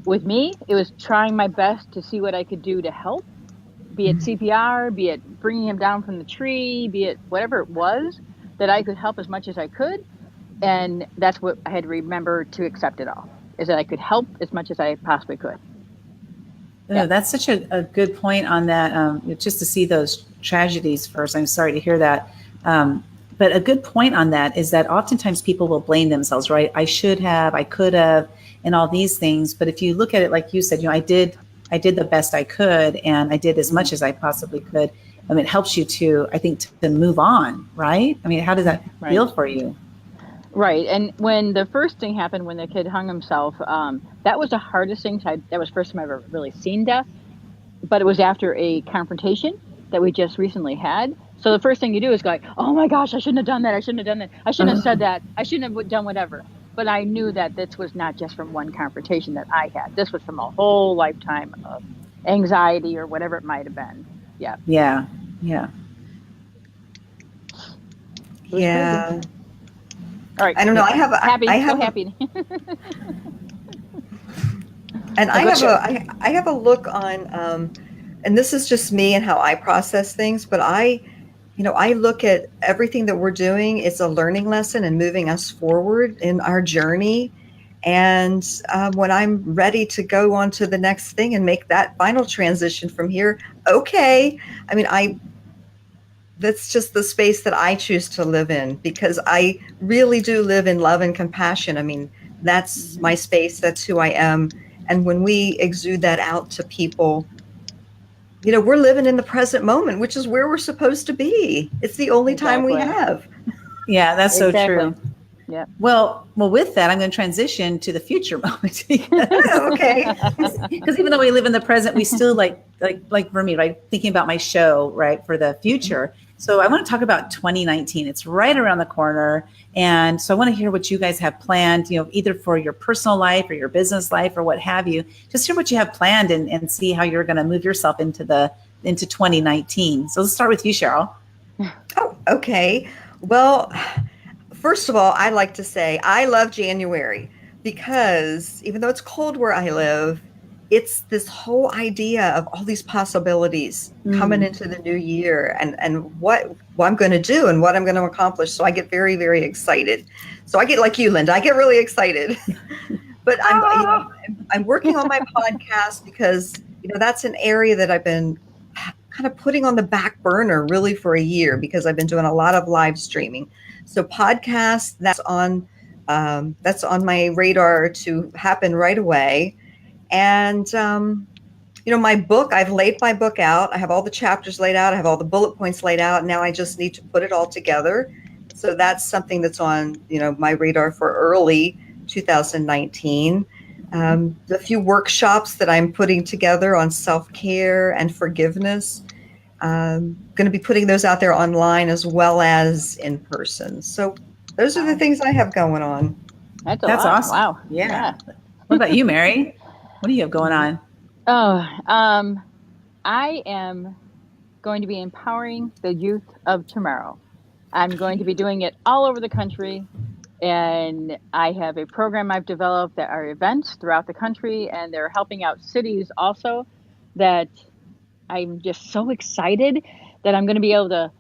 with me, it was trying my best to see what I could do to help, be it CPR, be it bringing him down from the tree, be it whatever it was, that I could help as much as I could. And that's what I had to remember to accept it all, is that I could help as much as I possibly could. Oh, that's such a good point on that. Just to see those tragedies first. I'm sorry to hear that. But a good point on that is that oftentimes people will blame themselves, right? I should have, I could have, and all these things. But if you look at it, like you said, I did the best I could, and I did as much as I possibly could. I mean, it helps you to, I think, to move on, right? I mean, how does that feel for you? Right. And when the first thing happened, when the kid hung himself, that was the hardest thing. That was the first time I've ever really seen death. But it was after a confrontation that we just recently had. So the first thing you do is go like, oh my gosh, I shouldn't have done that. I shouldn't have done that. I shouldn't have said that. I shouldn't have done whatever. But I knew that this was not just from one confrontation that I had. This was from a whole lifetime of anxiety or whatever it might have been. Yeah. Yeah. Yeah. Yeah. All right. I don't know. I have happy. I have so happy. And I have a look on, and this is just me and how I process things, but I look at everything that we're doing. It's a learning lesson and moving us forward in our journey. And when I'm ready to go on to the next thing and make that final transition from here, okay. I mean, that's just the space that I choose to live in, because I really do live in love and compassion. I mean, that's my space. That's who I am. And when we exude that out to people, we're living in the present moment, which is where we're supposed to be. It's the only time we have. Yeah, that's so true. Yeah. Well, with that, I'm going to transition to the future moment. Okay. Because even though we live in the present, we still like for me, right, thinking about my show, right, for the future. So I want to talk about 2019. It's right around the corner. And so I want to hear what you guys have planned, either for your personal life or your business life or what have you. Just hear what you have planned and see how you're going to move yourself into 2019. So let's start with you, Cheryl. Oh, okay. Well, first of all, I like to say I love January, because even though it's cold where I live, it's this whole idea of all these possibilities coming into the new year and what I'm going to do and what I'm going to accomplish. So I get very, very excited. So I get like you, Lynda, I get really excited. But I'm working on my podcast because, that's an area that I've been kind of putting on the back burner really for a year, because I've been doing a lot of live streaming. So podcast, that's on my radar to happen right away. And, my book, I've laid my book out. I have all the chapters laid out. I have all the bullet points laid out. Now I just need to put it all together. So that's something that's on, my radar for early 2019. The few workshops that I'm putting together on self-care and forgiveness, going to be putting those out there online as well as in person. So those are the things I have going on. That's lot. Awesome. Wow. Yeah. What about you, Mary? What do you have going on? Oh, I am going to be empowering the youth of tomorrow. I'm going to be doing it all over the country. And I have a program I've developed that are events throughout the country, and they're helping out cities also, that I'm just so excited that I'm going to be able to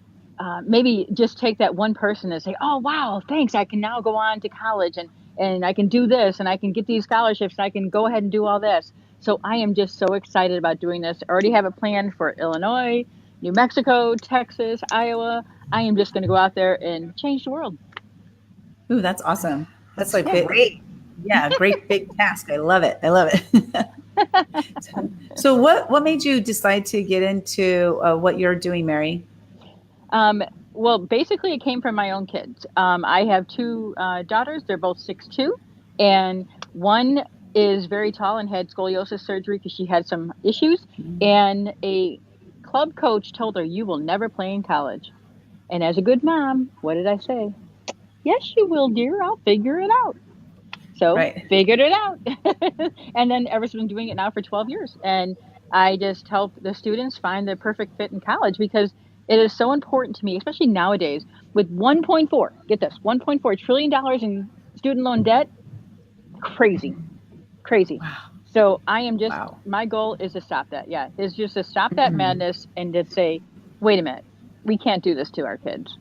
maybe just take that one person and say, oh, wow, thanks. I can now go on to college and I can do this and I can get these scholarships and I can go ahead and do all this. So I am just so excited about doing this. I already have a plan for Illinois, New Mexico, Texas, Iowa. I am just going to go out there and change the world. Ooh, that's awesome. That's Great. Yeah, great big task. I love it. So what made you decide to get into what you're doing, Mary? Well, basically, it came from my own kids. I have 2 daughters. They're both 6'2", and one is very tall and had scoliosis surgery because she had some issues. And a club coach told her, "You will never play in college." And as a good mom, what did I say? Yes, you will, dear. I'll figure it out. So figured it out. And then Everett's been doing it now for 12 years. And I just help the students find their perfect fit in college because it is so important to me, especially nowadays with 1.4, get this, $1.4 trillion in student loan debt. Crazy. Wow. So I am just, Wow. my goal is to stop that. Yeah. Is just to stop that madness and to say, wait a minute, we can't do this to our kids.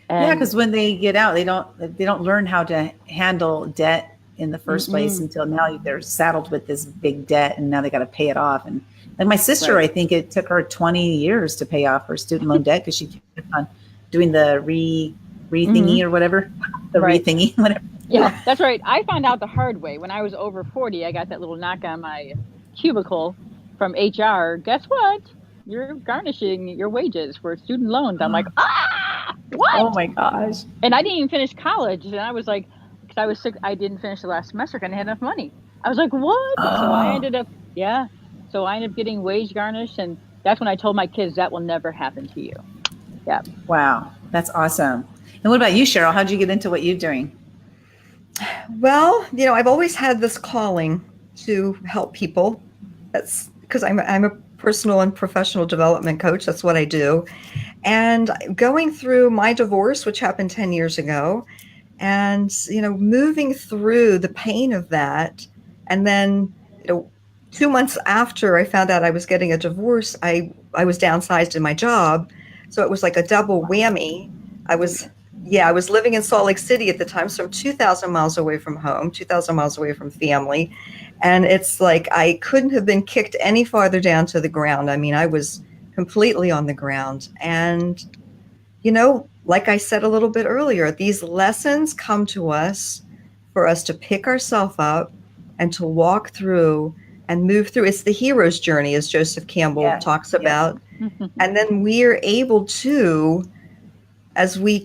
Yeah, because when they get out, they don't learn how to handle debt in the first place until now they're saddled with this big debt and now they got to pay it off. And like my sister, Right. I think it took her 20 years to pay off her student loan debt because she kept on doing the re thingy or whatever, the Right. re thingy, whatever. Yeah, that's right. I found out the hard way. When I was over 40, I got that little knock on my cubicle from HR. Guess what? You're garnishing your wages for student loans. I'm like, what? Oh my gosh. And I didn't even finish college. And I was like, because I was sick, I didn't finish the last semester. I didn't have enough money. I was like, what? So I ended up, So I ended up getting wage garnished. And that's when I told my kids that will never happen to you. Yeah. Wow. That's awesome. And what about you, Cheryl? How'd you get into what you're doing? Well, I've always had this calling to help people. That's because I'm a personal and professional development coach. That's what I do. And going through my divorce, which happened 10 years ago, and, moving through the pain of that. And then, 2 months after I found out I was getting a divorce, I was downsized in my job. So it was like a double whammy. I was living in Salt Lake City at the time, so I'm 2,000 miles away from home, 2,000 miles away from family. And it's like I couldn't have been kicked any farther down to the ground. I mean, I was completely on the ground. And, like I said a little bit earlier, these lessons come to us for us to pick ourselves up and to walk through and move through. It's the hero's journey, as Joseph Campbell talks about. And then we're able to, as we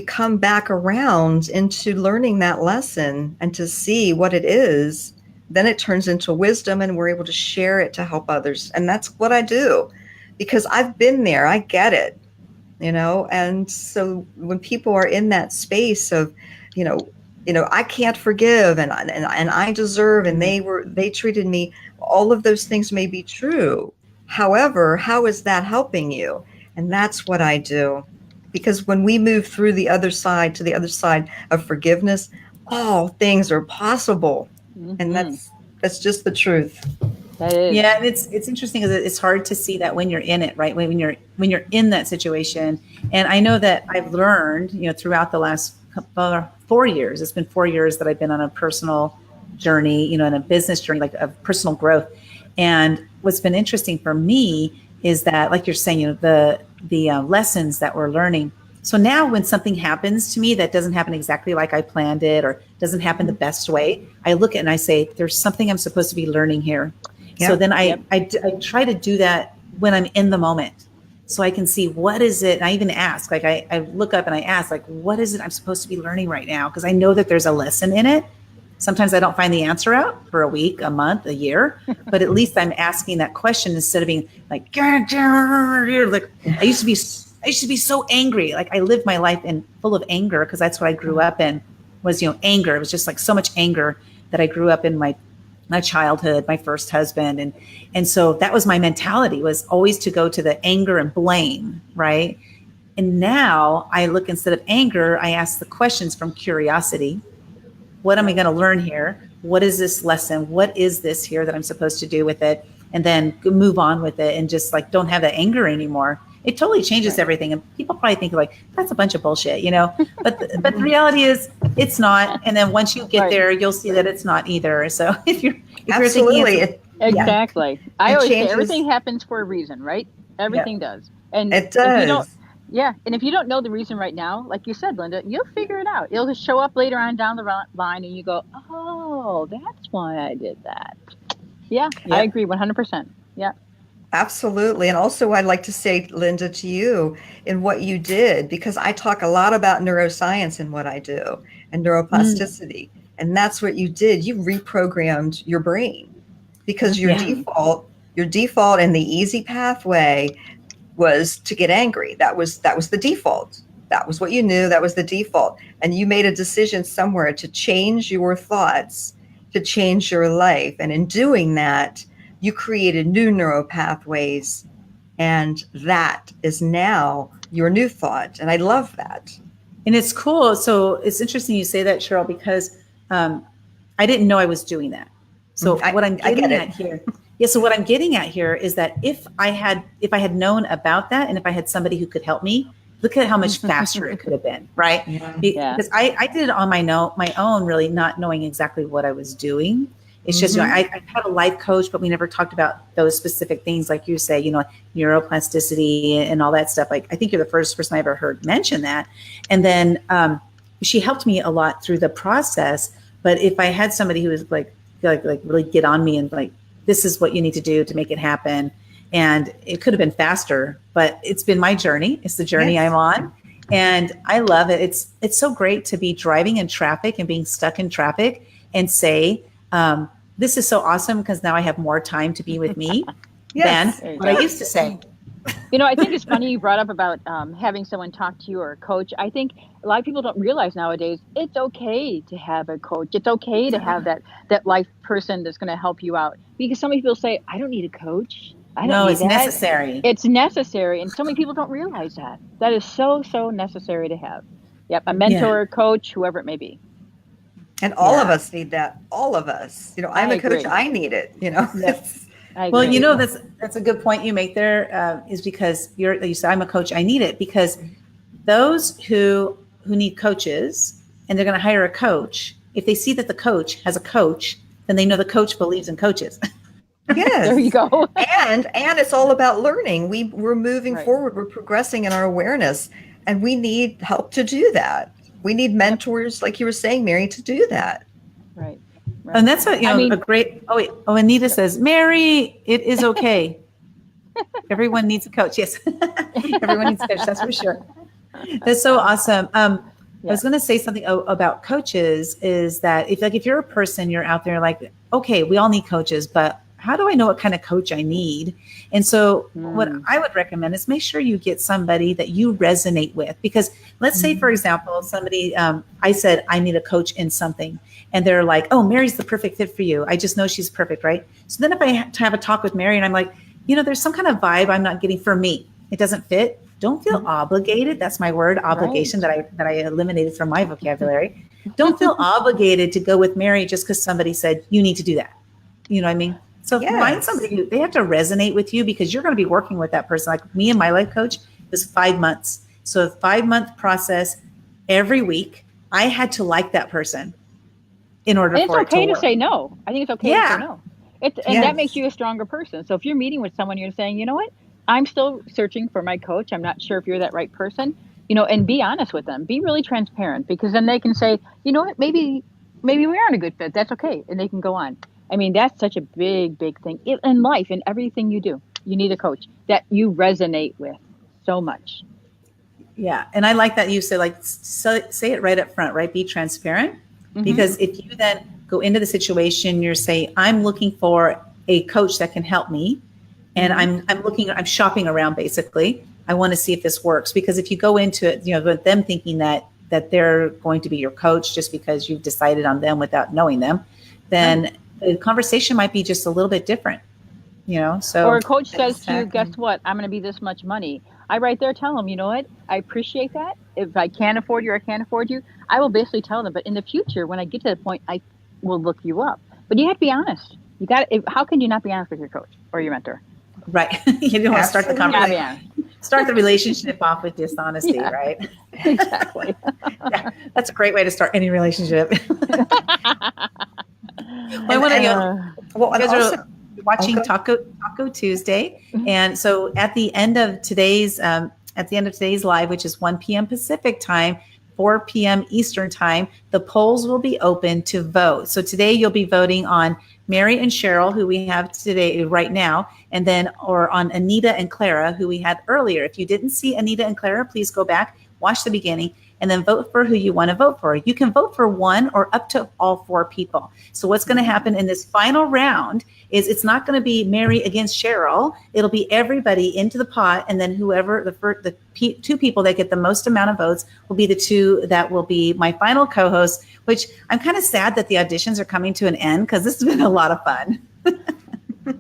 come back around into learning that lesson and to see what it is, then it turns into wisdom and we're able to share it to help others. And that's what I do because I've been there. I get it, and so when people are in that space of, I can't forgive and I deserve, and they treated me, all of those things may be true. However, how is that helping you? And that's what I do. Because when we move through the other side to the other side of forgiveness, all things are possible. And that's just the truth. That is. Yeah, and it's interesting because it's hard to see that when you're in it, right? When you're in that situation. And I know that I've learned, throughout the last 4 years. It's been 4 years that I've been on a personal journey, and a business journey, like of personal growth. And what's been interesting for me is that, like you're saying, the lessons that we're learning. So now when something happens to me that doesn't happen exactly like I planned it or doesn't happen the best way, I look at it and I say, there's something I'm supposed to be learning here. Yep. So then I try to do that when I'm in the moment. So I can see what is it. And I even ask, like I look up and I ask, like, what is it I'm supposed to be learning right now? Because I know that there's a lesson in it. Sometimes I don't find the answer out for a week, a month, a year, but at least I'm asking that question instead of being like I used to be so angry. Like I lived my life full of anger because that's what I grew up in was, anger. It was just like so much anger that I grew up in my childhood, my first husband. And so that was my mentality, was always to go to the anger and blame. Right. And now I look, instead of anger, I ask the questions from curiosity. What am I going to learn here? What is this lesson? What is this here that I'm supposed to do with it? And then move on with it and just like, don't have that anger anymore. It totally changes everything. And people probably think like, that's a bunch of bullshit, but the reality is it's not. And then once you get there, you'll see that it's not either. So if you're thinking exactly. I always say everything happens for a reason, right? Everything does. And it does. And if you don't know the reason right now, like you said, Lynda, you'll figure it out. It'll just show up later on down the line and you go, oh, that's why I did that. Yeah. I agree 100%. Yeah. Absolutely. And also I'd like to say, Lynda, to you in what you did, because I talk a lot about neuroscience in what I do and neuroplasticity. And that's what you did. You reprogrammed your brain because your default and the easy pathway was to get angry. That was the default. That was what you knew. That was the default. And you made a decision somewhere to change your thoughts, to change your life. And in doing that, you created new neural pathways, and that is now your new thought. And I love that. And it's cool. So it's interesting you say that, Cheryl, because I didn't know I was doing that. So what I'm getting at here, so what I'm getting at here is that if I had known about that, and if I had somebody who could help me, look at how much faster it could have been, right? Yeah. Because I did it on my own, really not knowing exactly what I was doing. It's just, I had a life coach, but we never talked about those specific things, like you say, neuroplasticity and all that stuff. Like, I think you're the first person I ever heard mention that. And then she helped me a lot through the process. But if I had somebody who was like really get on me and like, this is what you need to do to make it happen. And it could have been faster, but it's been my journey. It's the journey I'm on. And I love it. It's so great to be driving in traffic and being stuck in traffic and say, this is so awesome because now I have more time to be with me than what I used to say. I think it's funny you brought up about having someone talk to you or a coach. I think a lot of people don't realize nowadays it's okay to have a coach. It's okay to have that life person that's going to help you out. Because so many people say, I don't need a coach. It's necessary. It's necessary. And so many people don't realize that. That is so, so necessary to have. Yep. A mentor, coach, whoever it may be. And all of us need that. All of us. I'm a coach. Agree. I need it. Well, that's a good point you make there, is because you said, I'm a coach, I need it, because those who need coaches and they're going to hire a coach, if they see that the coach has a coach, then they know the coach believes in coaches. Yes. There you go. and it's all about learning. We're moving forward. We're progressing in our awareness, and we need help to do that. We need mentors, like you were saying, Mary, to do that. Right. And that's a great. Anita says, Mary, it is okay. Everyone needs a coach. Yes, everyone needs a coach. That's for sure. That's so awesome. I was going to say something about coaches. Is that if you're a person, you're out there like, okay, we all need coaches, but how do I know what kind of coach I need? And so what I would recommend is make sure you get somebody that you resonate with. Because let's say, for example, somebody, I said, I need a coach in something. And they're like, oh, Mary's the perfect fit for you. I just know she's perfect, right? So then if I have a talk with Mary and I'm like, there's some kind of vibe I'm not getting for me. It doesn't fit. Don't feel obligated. That's my word, obligation, that I eliminated from my vocabulary. Don't feel obligated to go with Mary just because somebody said you need to do that. You know what I mean? So find somebody who they have to resonate with you, because you're going to be working with that person. Like me and my life coach, it was 5 months. So a 5-month process every week. I had to like that person in order for it to work. It's okay to say no. I think it's okay to say no. And that makes you a stronger person. So if you're meeting with someone, you're saying, you know what? I'm still searching for my coach. I'm not sure if you're that right person, and be honest with them. Be really transparent, because then they can say, you know what, maybe we aren't a good fit. That's okay. And they can go on. I mean, that's such a big, big thing in life, in everything you do. You need a coach that you resonate with so much. Yeah. And I like that you say, say it right up front, right? Be transparent. Because if you then go into the situation, you're saying, I'm looking for a coach that can help me. And I'm shopping around, basically. I want to see if this works. Because if you go into it, with them thinking that they're going to be your coach just because you've decided on them without knowing them, then the conversation might be just a little bit different, so. Or a coach says to you, guess what? I'm going to be this much money. I right there tell them, you know what? I appreciate that. If I can't afford you or I can't afford you, I will basically tell them. But in the future, when I get to the point, I will look you up. But you have to be honest. How can you not be honest with your coach or your mentor? Right. You don't want to start the conversation. Start the relationship off with dishonesty, right? Exactly. That's a great way to start any relationship. You guys are watching Taco Tuesday, and so at the end of today's live, which is 1 p.m. Pacific time, 4 p.m. Eastern time, the polls will be open to vote. So today you'll be voting on Mary and Cheryl, who we have today right now, or on Anita and Clara, who we had earlier. If you didn't see Anita and Clara, please go back, watch the beginning, and then vote for who you want to vote for. You can vote for one or up to all 4 people. So what's going to happen in this final round is it's not going to be Mary against Cheryl. It'll be everybody into the pot, and then whoever the 2 people that get the most amount of votes will be the 2 that will be my final co-hosts, which I'm kind of sad that the auditions are coming to an end, because this has been a lot of fun.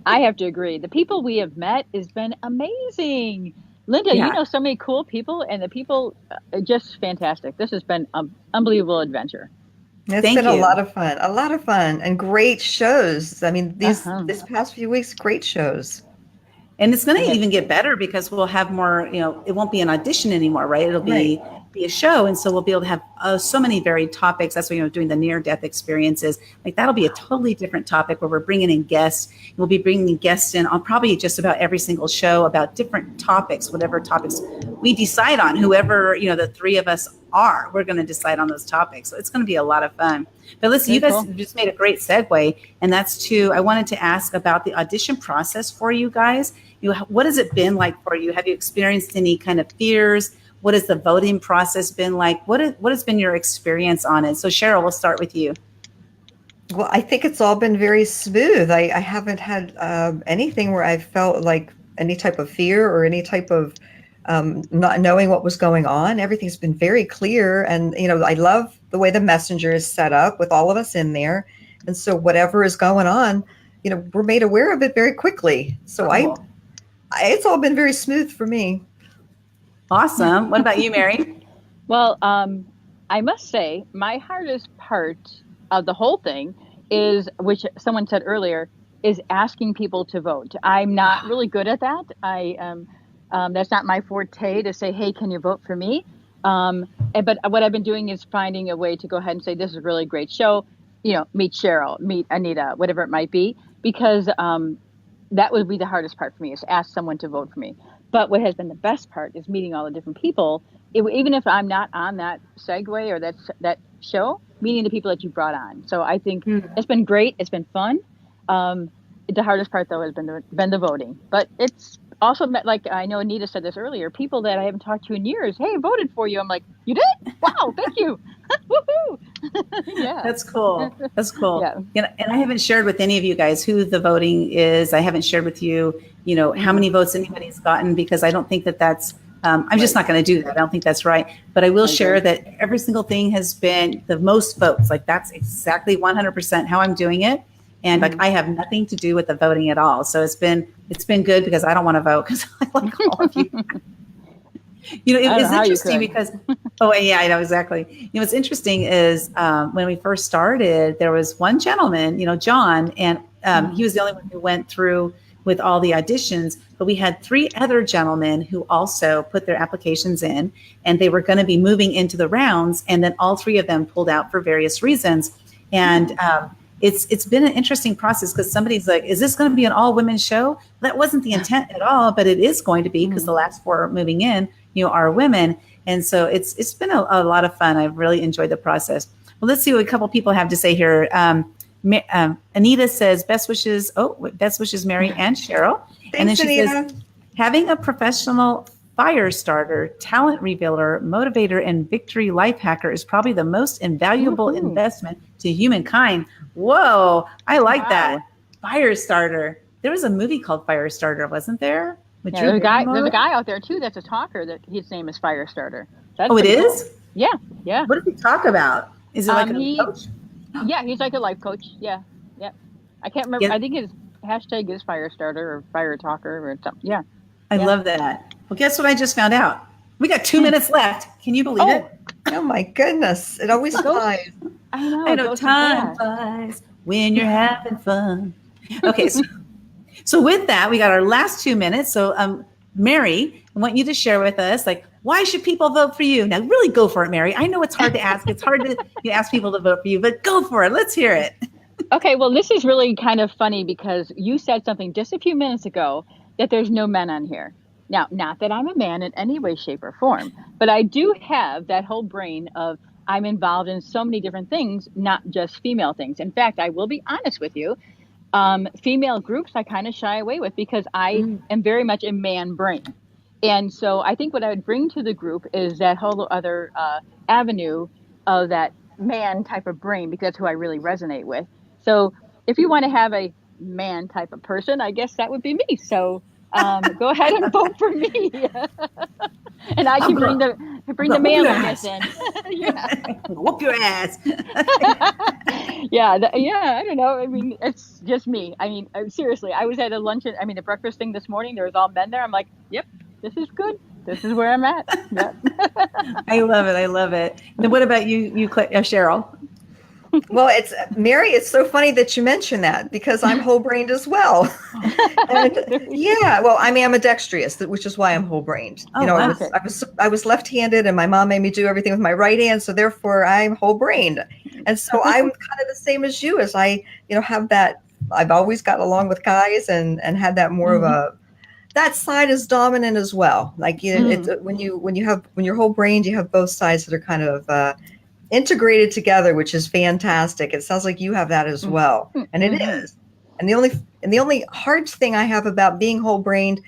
I have to agree. The people we have met has been amazing. Lynda, Yeah. you know so many cool people, and the people are just fantastic. This has been an unbelievable adventure. It's Thank been you. a lot of fun, and great shows. I mean, Uh-huh. this past few weeks, great shows. And it's going to Yes. even get better because we'll have more, it won't be an audition anymore, right? It'll be a show. And so we'll be able to have so many varied topics. That's why, doing the near-death experiences, like that'll be a totally different topic where we're bringing in guests. We'll be bringing guests in on probably just about every single show about different topics, whatever topics we decide on, whoever, the three of us are, we're going to decide on those topics. So it's going to be a lot of fun. But listen, you guys just made a great segue. And that's I wanted to ask about the audition process for you guys. What has it been like for you? Have you experienced any kind of fears? What has the voting process been like? What has been your experience on it? So Cheryl, we'll start with you. Well, I think it's all been very smooth. I haven't had anything where I felt like any type of fear or any type of not knowing what was going on. Everything's been very clear. And, I love the way the messenger is set up with all of us in there. And so whatever is going on, we're made aware of it very quickly. So it's all been very smooth for me. Awesome. What about you, Mary? Well, I must say my hardest part of the whole thing is, which someone said earlier, is asking people to vote. I'm not really good at that. That's not my forte to say, hey, can you vote for me? But what I've been doing is finding a way to go ahead and say, this is a really great show. Meet Cheryl, meet Anita, whatever it might be, because that would be the hardest part for me, is to ask someone to vote for me. But what has been the best part is meeting all the different people, even if I'm not on that segue or that show, meeting the people that you brought on. So I think it's been great. It's been fun. The hardest part, though, has been the voting. But it's also, like I know Anita said this earlier, people that I haven't talked to in years, hey, voted for you. I'm like, you did? Wow, thank you. Woohoo! Yeah. That's cool. That's cool. Yeah. And I haven't shared with any of you guys who the voting is. I haven't shared with you, how many votes anybody's gotten, because I don't think that's, I'm just not going to do that. I don't think that's right. But I will share that every single thing has been the most votes. Like that's exactly 100% how I'm doing it. And like I have nothing to do with the voting at all. So it's been good because I don't want to vote because I like all of you. It's interesting because, yeah, I know exactly. What's interesting is when we first started, there was one gentleman, John, and he was the only one who went through with all the auditions, but we had 3 other gentlemen who also put their applications in, and they were going to be moving into the rounds, and then all 3 of them pulled out for various reasons. And it's been an interesting process because somebody's like, is this going to be an all-women show? That wasn't the intent at all, but it is going to be because the last 4 moving in, are women. And so it's been a lot of fun. I've really enjoyed the process. Well, let's see what a couple people have to say here. Anita says, best wishes, Mary and Cheryl. Thanks, and then she Anita. says, having a professional fire starter, talent revealer, motivator, and victory life hacker is probably the most invaluable investment to humankind. Whoa, I like that. Fire starter. There was a movie called Firestarter, wasn't there? Yeah, there's a guy out there too that's a talker that his name is Firestarter. That's it cool. is? Yeah. What does he talk about? Is it like a coach? Yeah, he's like a life coach. Yeah. I can't remember. Yeah. I think his hashtag is Firestarter or Fire Talker or something. Yeah. I love that. Well, guess what I just found out? We got 2 minutes left. Can you believe it? Oh my goodness. It always flies. I know time flies when you're having fun. Okay, so with that, we got our last 2 minutes. So Mary, I want you to share with us, why should people vote for you? Now, really go for it, Mary. I know it's hard to ask. It's hard to ask people to vote for you, but go for it. Let's hear it. Okay, well, this is really kind of funny because you said something just a few minutes ago that there's no men on here. Now, not that I'm a man in any way, shape, or form, but I do have that whole brain of I'm involved in so many different things, not just female things. In fact, I will be honest with you. Female groups I kind of shy away with because I am very much a man brain. And so I think what I would bring to the group is that whole other avenue of that man type of brain, because that's who I really resonate with. So if you want to have a man type of person, I guess that would be me. So go ahead and vote for me. And I can Bring the manliness in. Yeah. Whoop your ass. Yeah, I don't know. I mean, it's just me. I mean, seriously, I was at a luncheon. I mean, the breakfast thing this morning. There was all men there. I'm like, yep, this is good. This is where I'm at. Yep. I love it. I love it. Then what about you, Cheryl? Well, it's Mary. It's so funny that you mentioned that because I'm whole brained as well. And yeah, well, I mean, I'm ambidextrous, which is why I'm whole brained. Oh, You know, wow. I was left handed, and my mom made me do everything with my right hand, so therefore I'm whole brained. And so I'm kind of the same as you, as I, have that. I've always gotten along with guys, and had that more of a. That side is dominant as well. Like it's, when you're whole brained, you have both sides that are kind of. Integrated together, which is fantastic. It sounds like you have that as well, and it is. And the only hard thing I have about being whole brained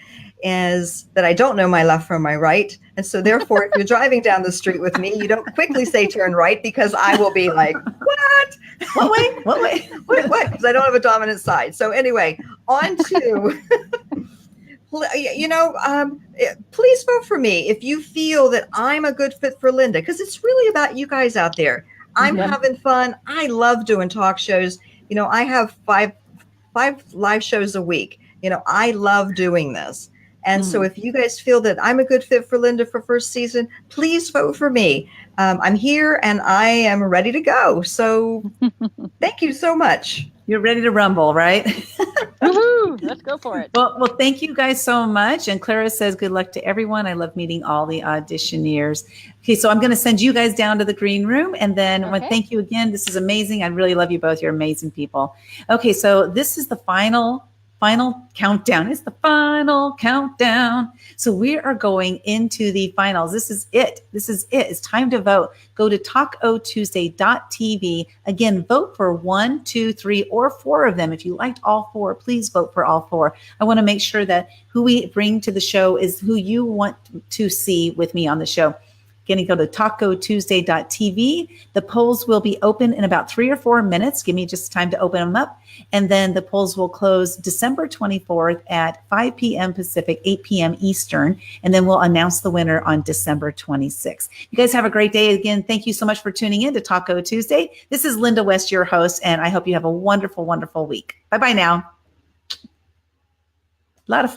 is that I don't know my left from my right, and so therefore, if you're driving down the street with me, you don't quickly say turn right because I will be like, what? What way? What? Because I don't have a dominant side. So anyway, on to. Please vote for me if you feel that I'm a good fit for Lynda, because it's really about you guys out there. I'm having fun. I love doing talk shows. I have five live shows a week. I love doing this. And so if you guys feel that I'm a good fit for Lynda for first season, please vote for me. I'm here and I am ready to go. So thank you so much. You're ready to rumble, right? Woohoo! Let's go for it. Well, thank you guys so much. And Clara says, good luck to everyone. I love meeting all the auditioneers. Okay, so I'm going to send you guys down to the green room. And then thank you again. This is amazing. I really love you both. You're amazing people. Okay, so this is the final countdown. It's the final countdown. So we are going into the finals. This is it. It's time to vote. Go to talkotuesday.tv. Again, vote for 1, 2, 3, or 4 of them. If you liked all 4, please vote for all 4. I want to make sure that who we bring to the show is who you want to see with me on the show. Again, go to talkotuesday.tv. The polls will be open in about 3 or 4 minutes. Give me just time to open them up. And then the polls will close December 24th at 5 p.m. Pacific, 8 p.m. Eastern. And then we'll announce the winner on December 26th. You guys have a great day. Again, thank you so much for tuning in to Taco Tuesday. This is Lynda West, your host, and I hope you have a wonderful, wonderful week. Bye-bye now. A lot of fun.